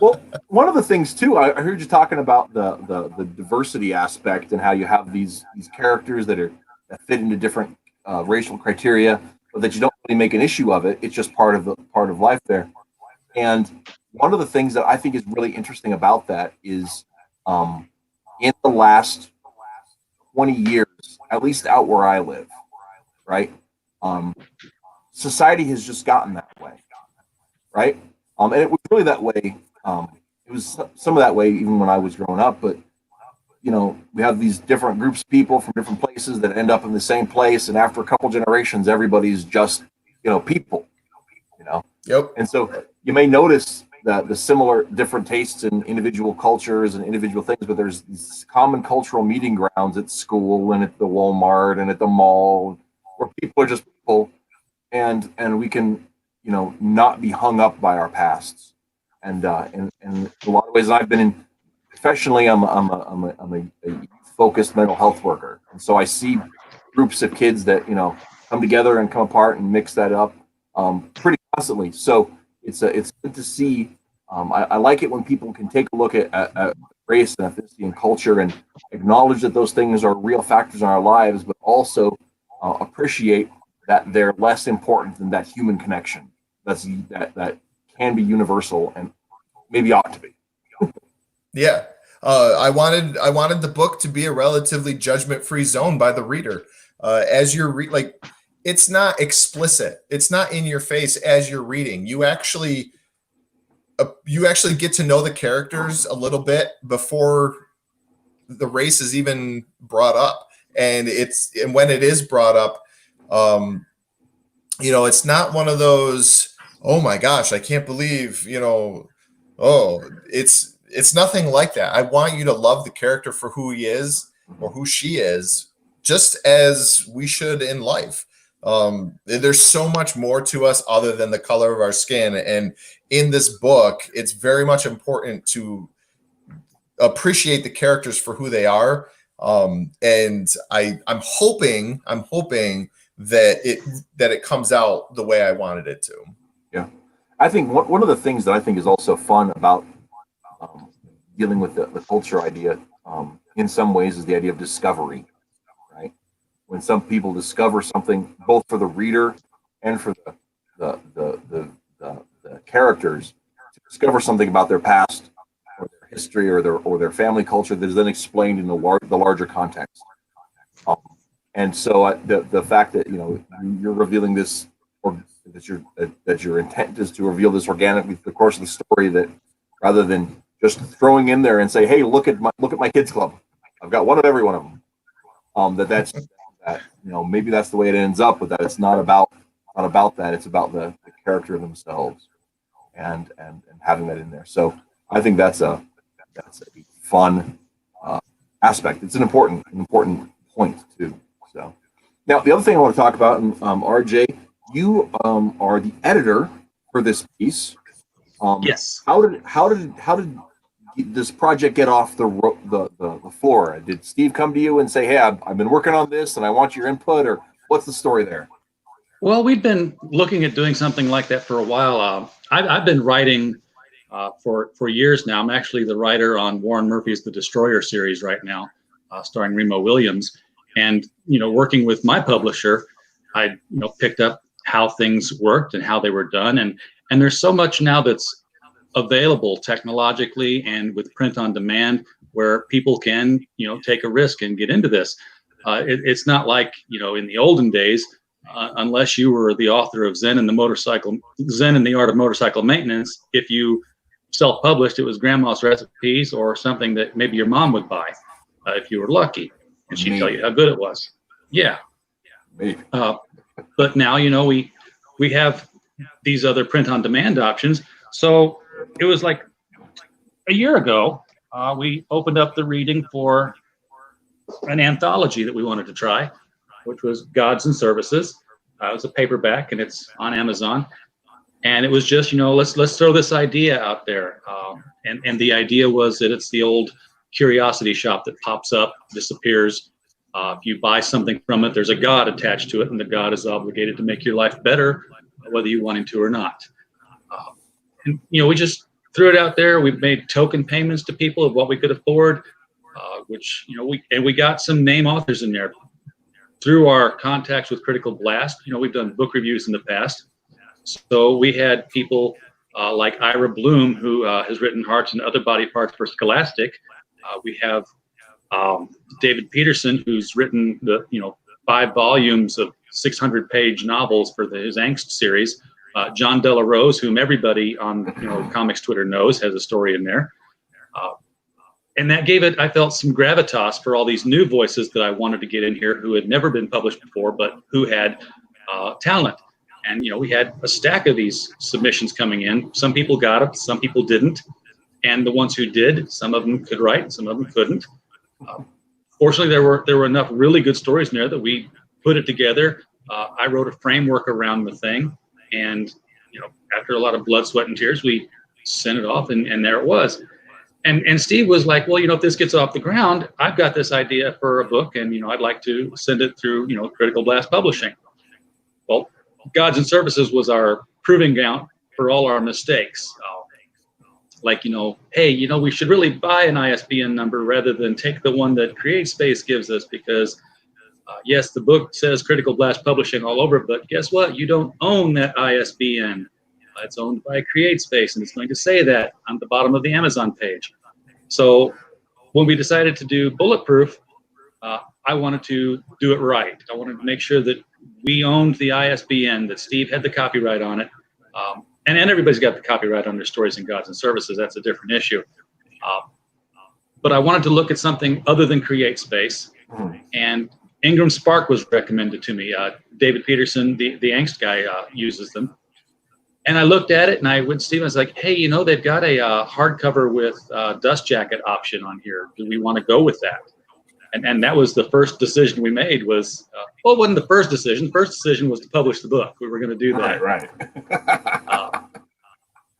Well, one of the things too, I heard you talking about the diversity aspect and how you have these characters that fit into different racial criteria, but that you don't really make an issue of it. It's just part of life there. And one of the things that I think is really interesting about that is in the last 20 years, at least out where I live, right? Society has just gotten that way, right? And it was really that way. It was some of that way even when I was growing up, but we have these different groups of people from different places that end up in the same place, and after a couple generations, everybody's just people, Yep. And so you may notice that the similar different tastes in individual cultures and individual things, but there's these common cultural meeting grounds at school and at the Walmart and at the mall where people are just people, and we can not be hung up by our pasts, and in a lot of ways I've been in. Professionally, I'm a focused mental health worker, and so I see groups of kids that come together and come apart and mix that up pretty constantly. So it's good to see. I like it when people can take a look at race and ethnicity and culture and acknowledge that those things are real factors in our lives, but also appreciate that they're less important than that human connection that can be universal and maybe ought to be. Yeah. I wanted the book to be a relatively judgment-free zone by the reader. As you're it's not explicit. It's not in your face as you're reading. You actually get to know the characters a little bit before the race is even brought up. And when it is brought up, it's not one of those, oh my gosh, I can't believe, it's nothing like that. I want you to love the character for who he is or who she is, just as we should in life. There's so much more to us other than the color of our skin. And in this book, it's very much important to appreciate the characters for who they are. And I'm hoping that it comes out the way I wanted it to. Yeah. I think one of the things that I think is also fun about dealing with the culture idea in some ways is the idea of discovery, right? When some people discover something both for the reader and for the characters, to discover something about their past or their history or their family culture that is then explained in the larger context. And so the fact that you're revealing this, or that your intent is to reveal this organically through the course of the story, that rather than just throwing in there and say, hey, look at my kids club, I've got one of every one of them. That's maybe that's the way it ends up, but that it's not about that. It's about the character themselves and having that in there. So I think that's a fun aspect. It's an important point too. So now the other thing I want to talk about, RJ, you are the editor for this piece. Yes. How did this project get off the floor? Did Steve come to you and say, hey, I've been working on this and I want your input, or what's the story there? Well, we've been looking at doing something like that for a while. I've been writing for years now. I'm actually the writer on Warren Murphy's The Destroyer series right now, starring Remo Williams. And working with my publisher, I picked up how things worked and how they were done. And there's so much now that's available technologically and with print on demand where people can take a risk and get into this. It's not like in the olden days, unless you were the author of Zen and the Art of Motorcycle Maintenance. If you self-published, it was grandma's recipes or something that maybe your mom would buy if you were lucky, and she'd tell you how good it was. Yeah. But now, we have these other print-on-demand options. So it was like a year ago, we opened up the reading for an anthology that we wanted to try, which was Gods and Services. It was a paperback, and it's on Amazon. And it was just, let's throw this idea out there. And the idea was that it's the old curiosity shop that pops up, disappears. If you buy something from it, there's a god attached to it, and the god is obligated to make your life better, whether you want him to or not. And we just threw it out there. We've made token payments to people of what we could afford, which we got some name authors in there through our contacts with Critical Blast. We've done book reviews in the past, so we had people like Ira Bloom, who has written Hearts and Other Body Parts for Scholastic. We have David Peterson, who's written the 5 volumes of 600-page novels for his Angst series. John Della Rose, whom everybody on comics Twitter knows, has a story in there. And that gave it, I felt, some gravitas for all these new voices that I wanted to get in here who had never been published before, but who had talent. And we had a stack of these submissions coming in. Some people got it, some people didn't. And the ones who did, some of them could write, some of them couldn't. Fortunately, there were enough really good stories in there that we put it together. I wrote a framework around the thing, and after a lot of blood, sweat, and tears, we sent it off, and there it was. And Steve was like, well, if this gets off the ground, I've got this idea for a book, and I'd like to send it through Critical Blast Publishing. Well, Gods and Services was our proving ground for all our mistakes. Hey, we should really buy an ISBN number rather than take the one that CreateSpace gives us, because yes, the book says Critical Blast Publishing all over, but guess what? You don't own that ISBN. It's owned by CreateSpace, and it's going to say that on the bottom of the Amazon page. So when we decided to do Bulletproof, I wanted to do it right. I wanted to make sure that we owned the ISBN, that Steve had the copyright on it. And everybody's got the copyright on their stories in Gods and Services. That's a different issue. But I wanted to look at something other than CreateSpace. And Ingram Spark was recommended to me. David Peterson, the Angst guy, uses them. And I looked at it, and I went to Steve, and I was like, hey, they've got a hardcover with dust jacket option on here. Do we want to go with that? And that was the first decision we made. Was it wasn't the first decision. The first decision was to publish the book. We were going to do that. Right.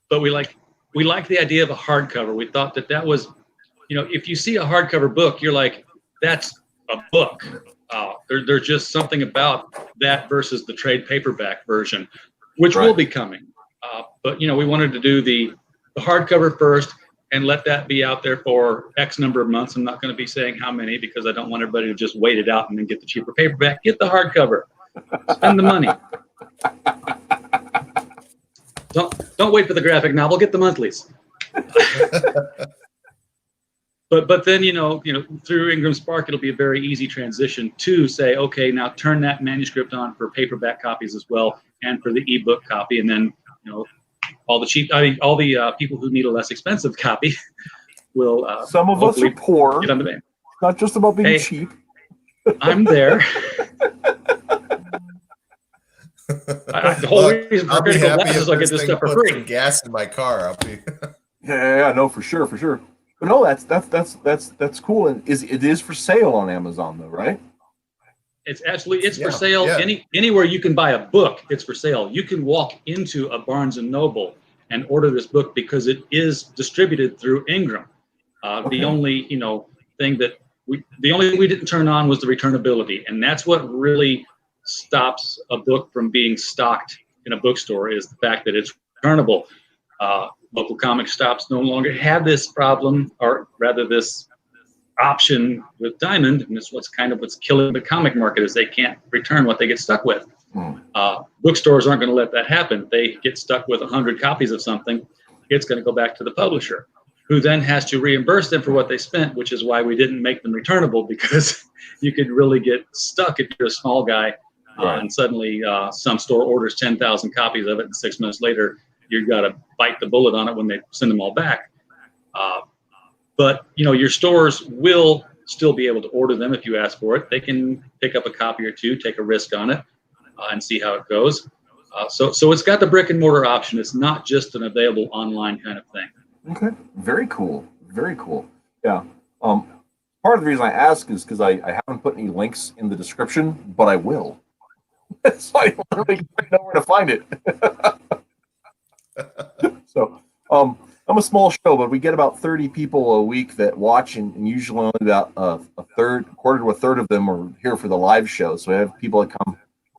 But we liked the idea of a hardcover. We thought that was, if you see a hardcover book, you're like, that's a book. There's just something about that versus the trade paperback version, which will be coming. But we wanted to do the hardcover first and let that be out there for X number of months. I'm not going to be saying how many, because I don't want everybody to just wait it out and then get the cheaper paperback. Get the hardcover. Spend the money. Don't wait for the graphic novel. Get the monthlies. But then through Ingram Spark, it'll be a very easy transition to say, okay, now turn that manuscript on for paperback copies as well, and for the ebook copy, and then all the people who need a less expensive copy will. Some of us are poor. Get on the band. It's not just about being cheap. I'm there. The whole reason for Critical Blast is I get this stuff for free. Some gas in my car. I'll be. Yeah, no, for sure. But no, that's cool, and it is for sale on Amazon though, right? It's for sale. Yeah. Anywhere you can buy a book, it's for sale. You can walk into a Barnes and Noble and order this book because it is distributed through Ingram. The only thing that we didn't turn on was the returnability, and that's what really stops a book from being stocked in a bookstore, is the fact that it's returnable. Local comic shops no longer have this problem, or rather this option with Diamond, and it's what's killing the comic market, is they can't return what they get stuck with. Bookstores aren't going to let that happen. They get stuck with 100 copies of something, it's going to go back to the publisher, who then has to reimburse them for what they spent, which is why we didn't make them returnable, because you could really get stuck if you're a small guy, and suddenly some store orders 10,000 copies of it, and 6 months later you've got to bite the bullet on it when they send them all back. But your stores will still be able to order them if you ask for it. They can pick up a copy or two, take a risk on it, and see how it goes. So it's got the brick and mortar option. It's not just an available online kind of thing. Okay, very cool, very cool. Yeah. Part of the reason I ask is because I haven't put any links in the description, but I will. So I literally know where to find it. So, I'm a small show, but we get about 30 people a week that watch, and usually only about quarter to a third of them are here for the live show. So I have people that come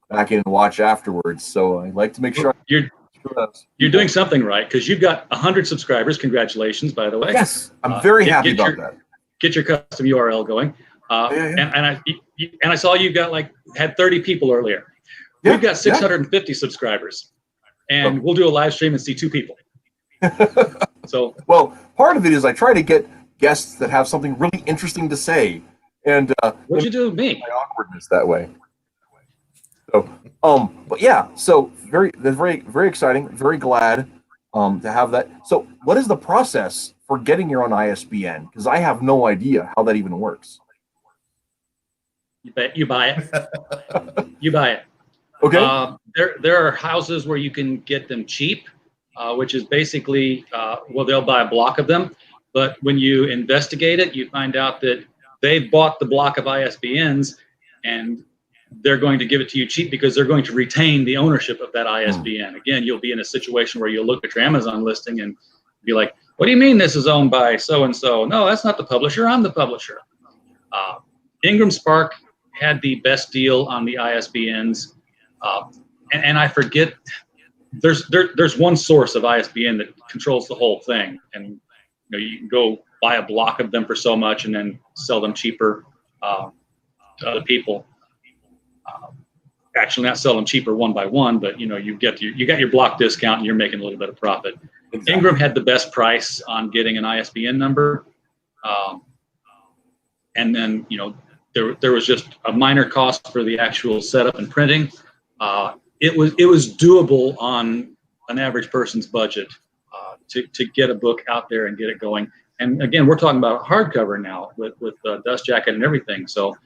back in and watch afterwards. So I like to make sure you're doing something right, because you've got 100 subscribers. Congratulations, by the way. Yes, I'm very happy about that. Get your custom URL going. And I saw you had 30 people earlier. Yeah, We've got 650 subscribers, and we'll do a live stream and see 2 people. So, well, part of it is I try to get guests that have something really interesting to say, and what'd you do with me? My awkwardness that way. So, but yeah, so very, very exciting. Very glad to have that. So, what is the process for getting your own ISBN? Because I have no idea how that even works. You buy it. You buy it. Okay. There are houses where you can get them cheap, which is basically, they'll buy a block of them. But when you investigate it, you find out that they've bought the block of ISBNs, and they're going to give it to you cheap because they're going to retain the ownership of that ISBN. Again, you'll be in a situation where you'll look at your Amazon listing and be like, what do you mean this is owned by so-and-so? No, that's not the publisher. I'm the publisher. Ingram Spark had the best deal on the ISBNs. And I forget, there's one source of ISBN that controls the whole thing. And you can go buy a block of them for so much and then sell them cheaper to other people. Actually, not sell them cheaper one by one, but you got your block discount and you're making a little bit of profit. Exactly. Ingram had the best price on getting an ISBN number, and then there was just a minor cost for the actual setup and printing. It was doable on an average person's budget to get a book out there and get it going. And again, we're talking about hardcover now with dust jacket and everything. So.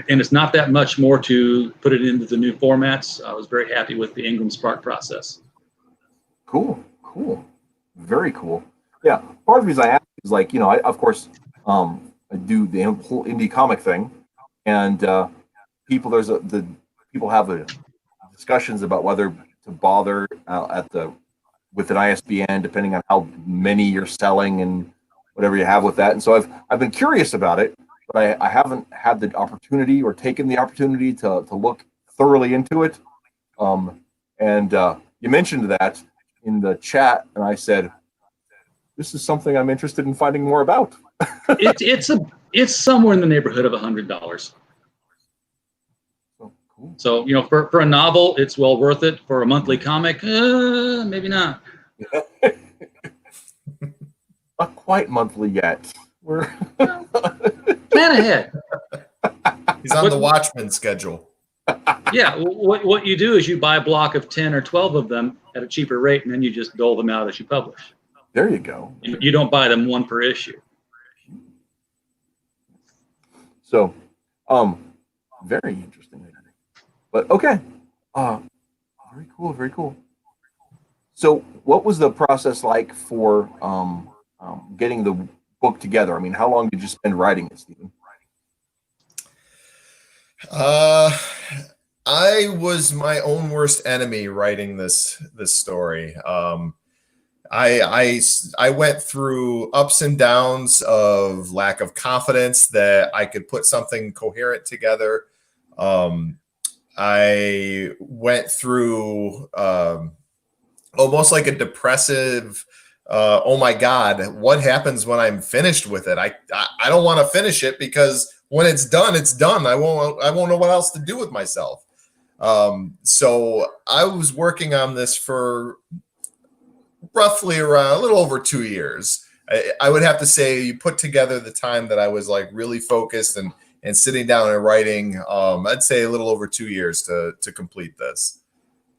And it's not that much more to put it into the new formats. I was very happy with the Ingram Spark process. Cool. Very cool. Yeah. Part of the reason I ask is I of course, I do the whole indie comic thing, and people have discussions about whether to bother with an ISBN, depending on how many you're selling and whatever you have with that. And so I've been curious about it. But I haven't had the opportunity or taken the opportunity to look thoroughly into it. And you mentioned that in the chat, and I said, this is something I'm interested in finding more about. It's somewhere in the neighborhood of $100. Oh, cool. So for a novel, it's well worth it. For a monthly comic, maybe not. Not quite monthly yet. We're plan ahead. He's on the Watchmen schedule. Yeah, what you do is you buy a block of 10 or 12 of them at a cheaper rate, and then you just dole them out as you publish. There you go. You don't buy them one per issue. So, very interesting. But okay, very cool. So, what was the process like for getting the book together? I mean, how long did you spend writing it, Stephen? I was my own worst enemy writing this story. I went through ups and downs of lack of confidence that I could put something coherent together. I went through almost like a depressive, oh my God, what happens when I'm finished with it? I don't want to finish it because when it's done, it's done. I won't know what else to do with myself. So I was working on this for roughly around a little over 2 years. I would have to say you put together the time that I was like really focused and sitting down and writing, I'd say a little over 2 years to complete this.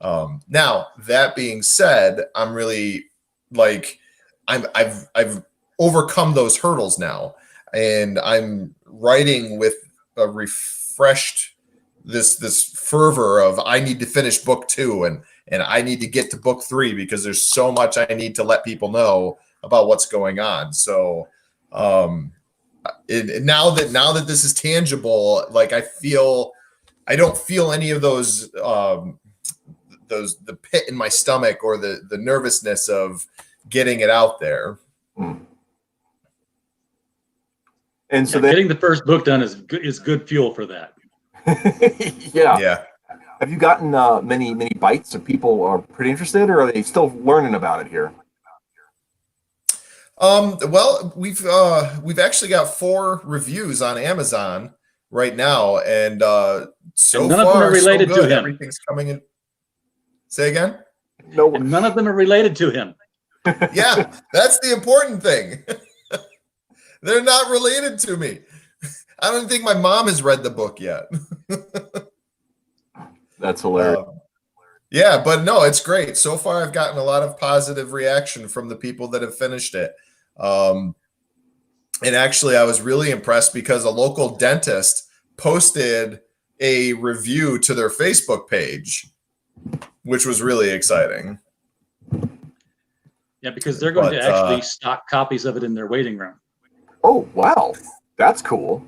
Now that being said, I'm really like I've overcome those hurdles now, and I'm writing with a refreshed this fervor of I need to finish book 2 and I need to get to book 3 because there's so much I need to let people know about what's going on. So now that this is tangible, like I don't feel any of those the pit in my stomach or the nervousness of getting it out there. And so getting the first book done is good fuel for that. Yeah. Have you gotten many bites? Of people are pretty interested, or are they still learning about it here? Well, we've actually got 4 reviews on Amazon right now, and so and none far of them are related so good. To him. Everything's coming in. Say again? No, and none of them are related to him. Yeah, that's the important thing. They're not related to me. I don't think my mom has read the book yet. That's hilarious. Yeah, but no, it's great. So far, I've gotten a lot of positive reaction from the people that have finished it. And actually, I was really impressed because a local dentist posted a review to their Facebook page, which was really exciting. Yeah, because they're going to actually stock copies of it in their waiting room. Oh, wow. That's cool.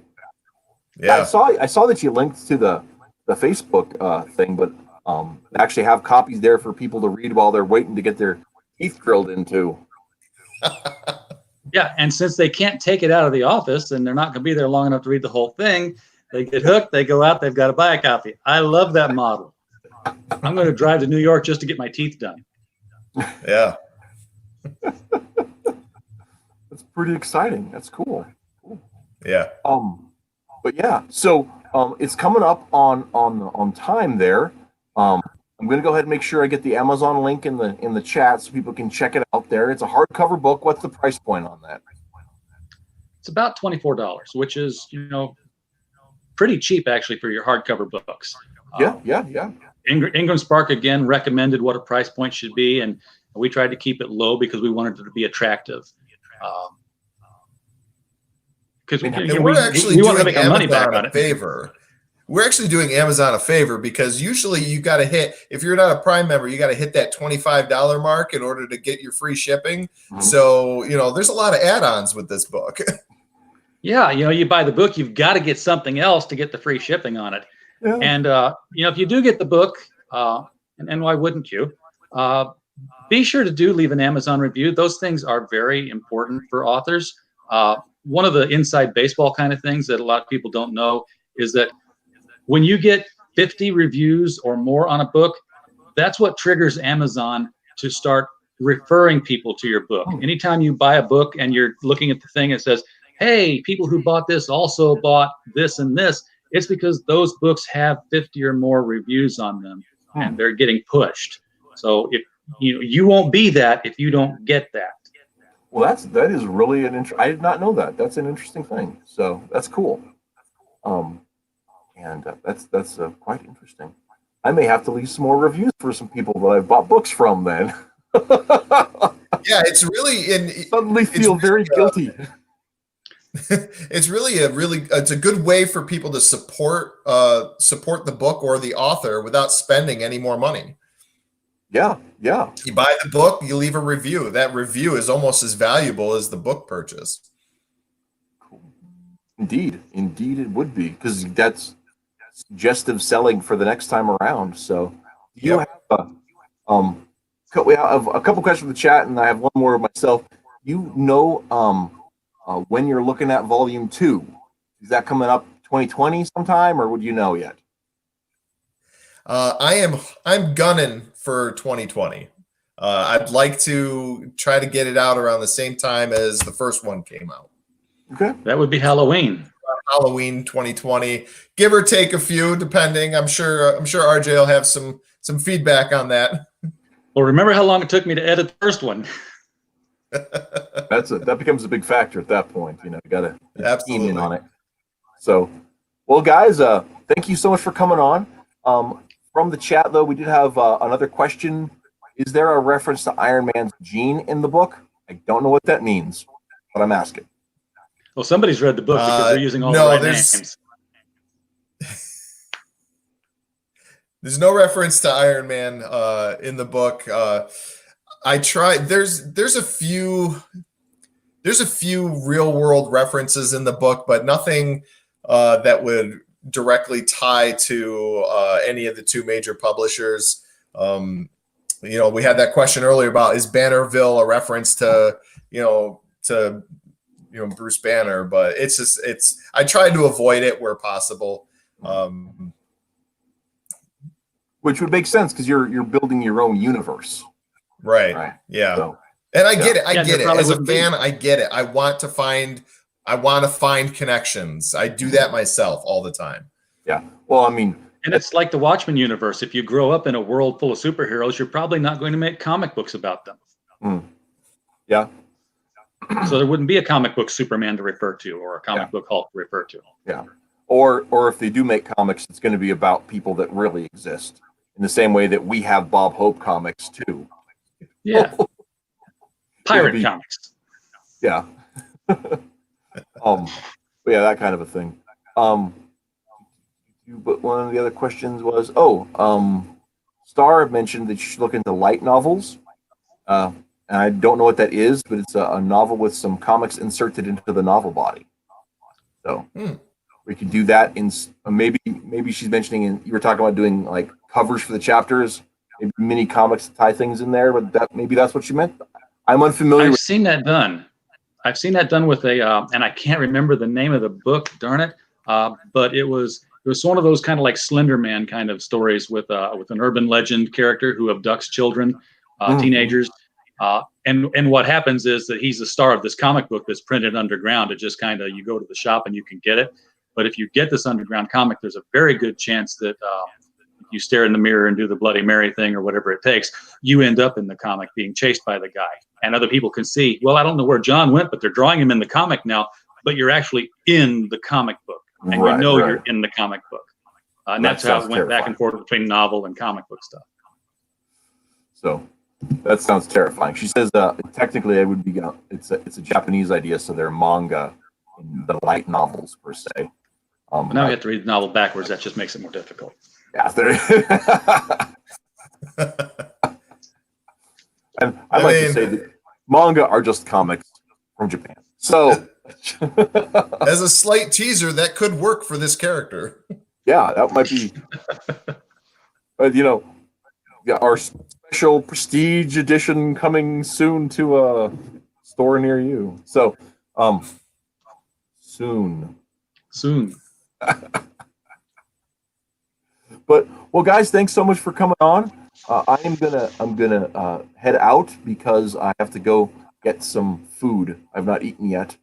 Yeah. I saw that you linked to the Facebook thing, but actually have copies there for people to read while they're waiting to get their teeth drilled into. Yeah, and since they can't take it out of the office and they're not going to be there long enough to read the whole thing, they get hooked, they go out, they've got to buy a copy. I love that model. I'm going to drive to New York just to get my teeth done. Yeah. That's pretty exciting. That's cool. Yeah. But yeah, so it's coming up on time there. I'm going to go ahead and make sure I get the Amazon link in the chat so people can check it out there. It's a hardcover book. What's the price point on that? It's about $24, which is, pretty cheap actually for your hardcover books. Yeah. Ingram Spark again recommended what a price point should be, and we tried to keep it low because we wanted it to be attractive. Because we want to make our money back on it. Favor. We're actually doing Amazon a favor because usually you got to hit, if you're not a Prime member, you got to hit that $25 mark in order to get your free shipping. Mm-hmm. So, there's a lot of add-ons with this book. Yeah, you buy the book, you've got to get something else to get the free shipping on it. Yeah. And, if you do get the book, and why wouldn't you, be sure to leave an Amazon review. Those things are very important for authors. One of the inside baseball kind of things that a lot of people don't know is that when you get 50 reviews or more on a book, that's what triggers Amazon to start referring people to your book. Anytime you buy a book and you're looking at the thing, it says, hey, people who bought this also bought this and this. It's because those books have 50 or more reviews on them and they're getting pushed. So if you won't be that if you don't get that. Well, that is really I did not know that. That's an interesting thing. So that's cool. And that's quite interesting. I may have to leave some more reviews for some people that I've bought books from then. Yeah, it's really suddenly feel very guilty. It's really it's a good way for people to support the book or the author without spending any more money. Yeah. You buy the book, you leave a review. That review is almost as valuable as the book purchase. Cool. Indeed it would be, because that's suggestive selling for the next time around. So you have we have a couple questions in the chat, and I have one more of myself. When you're looking at volume 2, is that coming up 2020 sometime, or would you know yet? I'm gunning for 2020. I'd like to try to get it out around the same time as the first one came out. Okay, that would be Halloween. Halloween 2020, give or take a few, depending. I'm sure RJ will have some feedback on that. Well, remember how long it took me to edit the first one. That becomes a big factor at that point. You got to team in on it. So, well, guys, thank you so much for coming on. from the chat, though, we did have another question. Is there a reference to Iron Man's gene in the book? I don't know what that means, but I'm asking. Well, somebody's read the book because they're using all the right names. There's no reference to Iron Man in the book. I tried. There's a few real world references in the book, but nothing that would directly tie to any of the two major publishers. We had that question earlier about, is Bannerville a reference to Bruce Banner, but I tried to avoid it where possible. Which would make sense because you're building your own universe. Right. Yeah. So, and I get it. I get it. As a fan, I get it. I want to find connections. I do that myself all the time. Yeah. Well, I mean, and it's like the Watchmen universe. If you grow up in a world full of superheroes, you're probably not going to make comic books about them. Yeah. So there wouldn't be a comic book Superman to refer to, or a comic book Hulk to refer to. Yeah. Or if they do make comics, it's going to be about people that really exist, in the same way that we have Bob Hope comics too. Yeah. Pirate comics. Yeah. But yeah, that kind of a thing. But one of the other questions was, Star mentioned that you should look into light novels. And I don't know what that is, but it's a novel with some comics inserted into the novel body. So we could do that in maybe she's mentioning, you were talking about doing like covers for the chapters, maybe mini comics to tie things in there, but maybe that's what she meant. I'm unfamiliar. I've seen that done. I've seen that done with and I can't remember the name of the book, darn it. But it was one of those kind of like Slender Man kind of stories with an urban legend character who abducts children, teenagers. And what happens is that he's the star of this comic book that's printed underground. It just kind of, you go to the shop and you can get it. But if you get this underground comic, there's a very good chance that if you stare in the mirror and do the Bloody Mary thing or whatever it takes, you end up in the comic being chased by the guy. And other people can see, well, I don't know where John went, but they're drawing him in the comic now. But you're actually in the comic book. And you're in the comic book. And that's how it went back and forth between novel and comic book stuff. So that sounds terrifying. She says technically it would be it's a Japanese idea, so they're manga in the light novels per se. Now you have to read the novel backwards. That just makes it more difficult. Yeah, and I like to say that manga are just comics from Japan. So as a slight teaser, that could work for this character. Yeah, that might be. But our special prestige edition coming soon to a store near you. So, soon. But well, guys, thanks so much for coming on. I'm gonna head out because I have to go get some food. I've not eaten yet.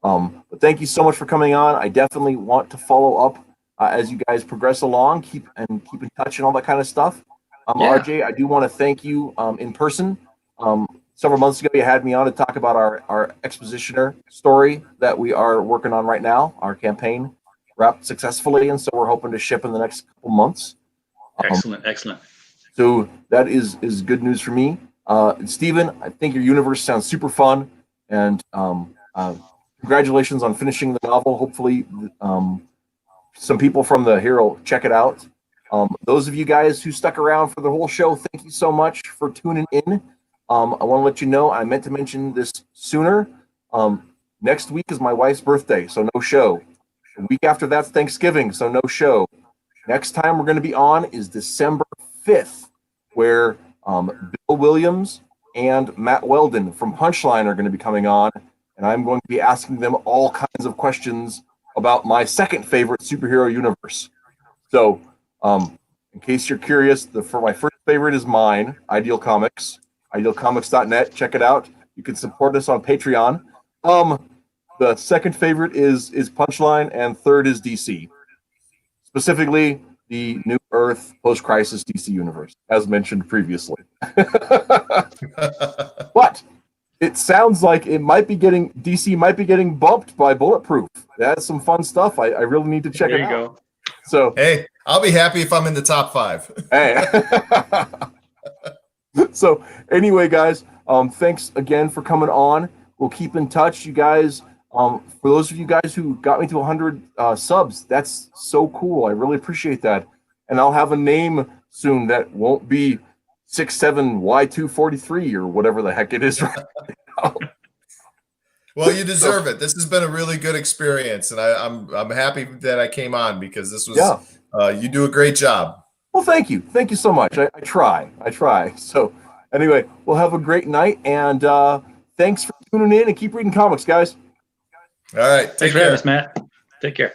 But thank you so much for coming on. I definitely want to follow up as you guys progress along. Keep in touch and all that kind of stuff. RJ, I do want to thank you in person. Several months ago, you had me on to talk about our expositioner story that we are working on right now. Our campaign wrapped successfully, and so we're hoping to ship in the next couple months. Excellent. So that is good news for me. Stephen, I think your universe sounds super fun, and congratulations on finishing the novel. Hopefully, some people from the Hero check it out. Those of you guys who stuck around for the whole show, thank you so much for tuning in. I want to let you know, I meant to mention this sooner. Next week is my wife's birthday, so no show. The week after that's Thanksgiving, so no show. Next time we're going to be on is December 5th, where Bill Williams and Matt Weldon from Punchline are going to be coming on, and I'm going to be asking them all kinds of questions about my second favorite superhero universe. So, in case you're curious, my first favorite is mine, Ideal Comics, idealcomics.net. Check it out. You can support us on Patreon. The second favorite is Punchline, and third is DC. Specifically, the New Earth post-crisis DC universe, as mentioned previously. But it sounds like DC might be getting bumped by Bulletproof. That's some fun stuff. I really need to check it out. There you go. So hey, I'll be happy if I'm in the top 5. hey. So anyway, guys, thanks again for coming on. We'll keep in touch, you guys. For those of you guys who got me to 100 subs, that's so cool. I really appreciate that. And I'll have a name soon that won't be 67Y243 or whatever the heck it is right now. Well, you deserve it. This has been a really good experience, and I'm happy that I came on because this was you do a great job. Well, thank you so much. I try. So anyway, we'll have a great night, and thanks for tuning in, and keep reading comics, guys. All right, Thanks for having us, Matt. Take care.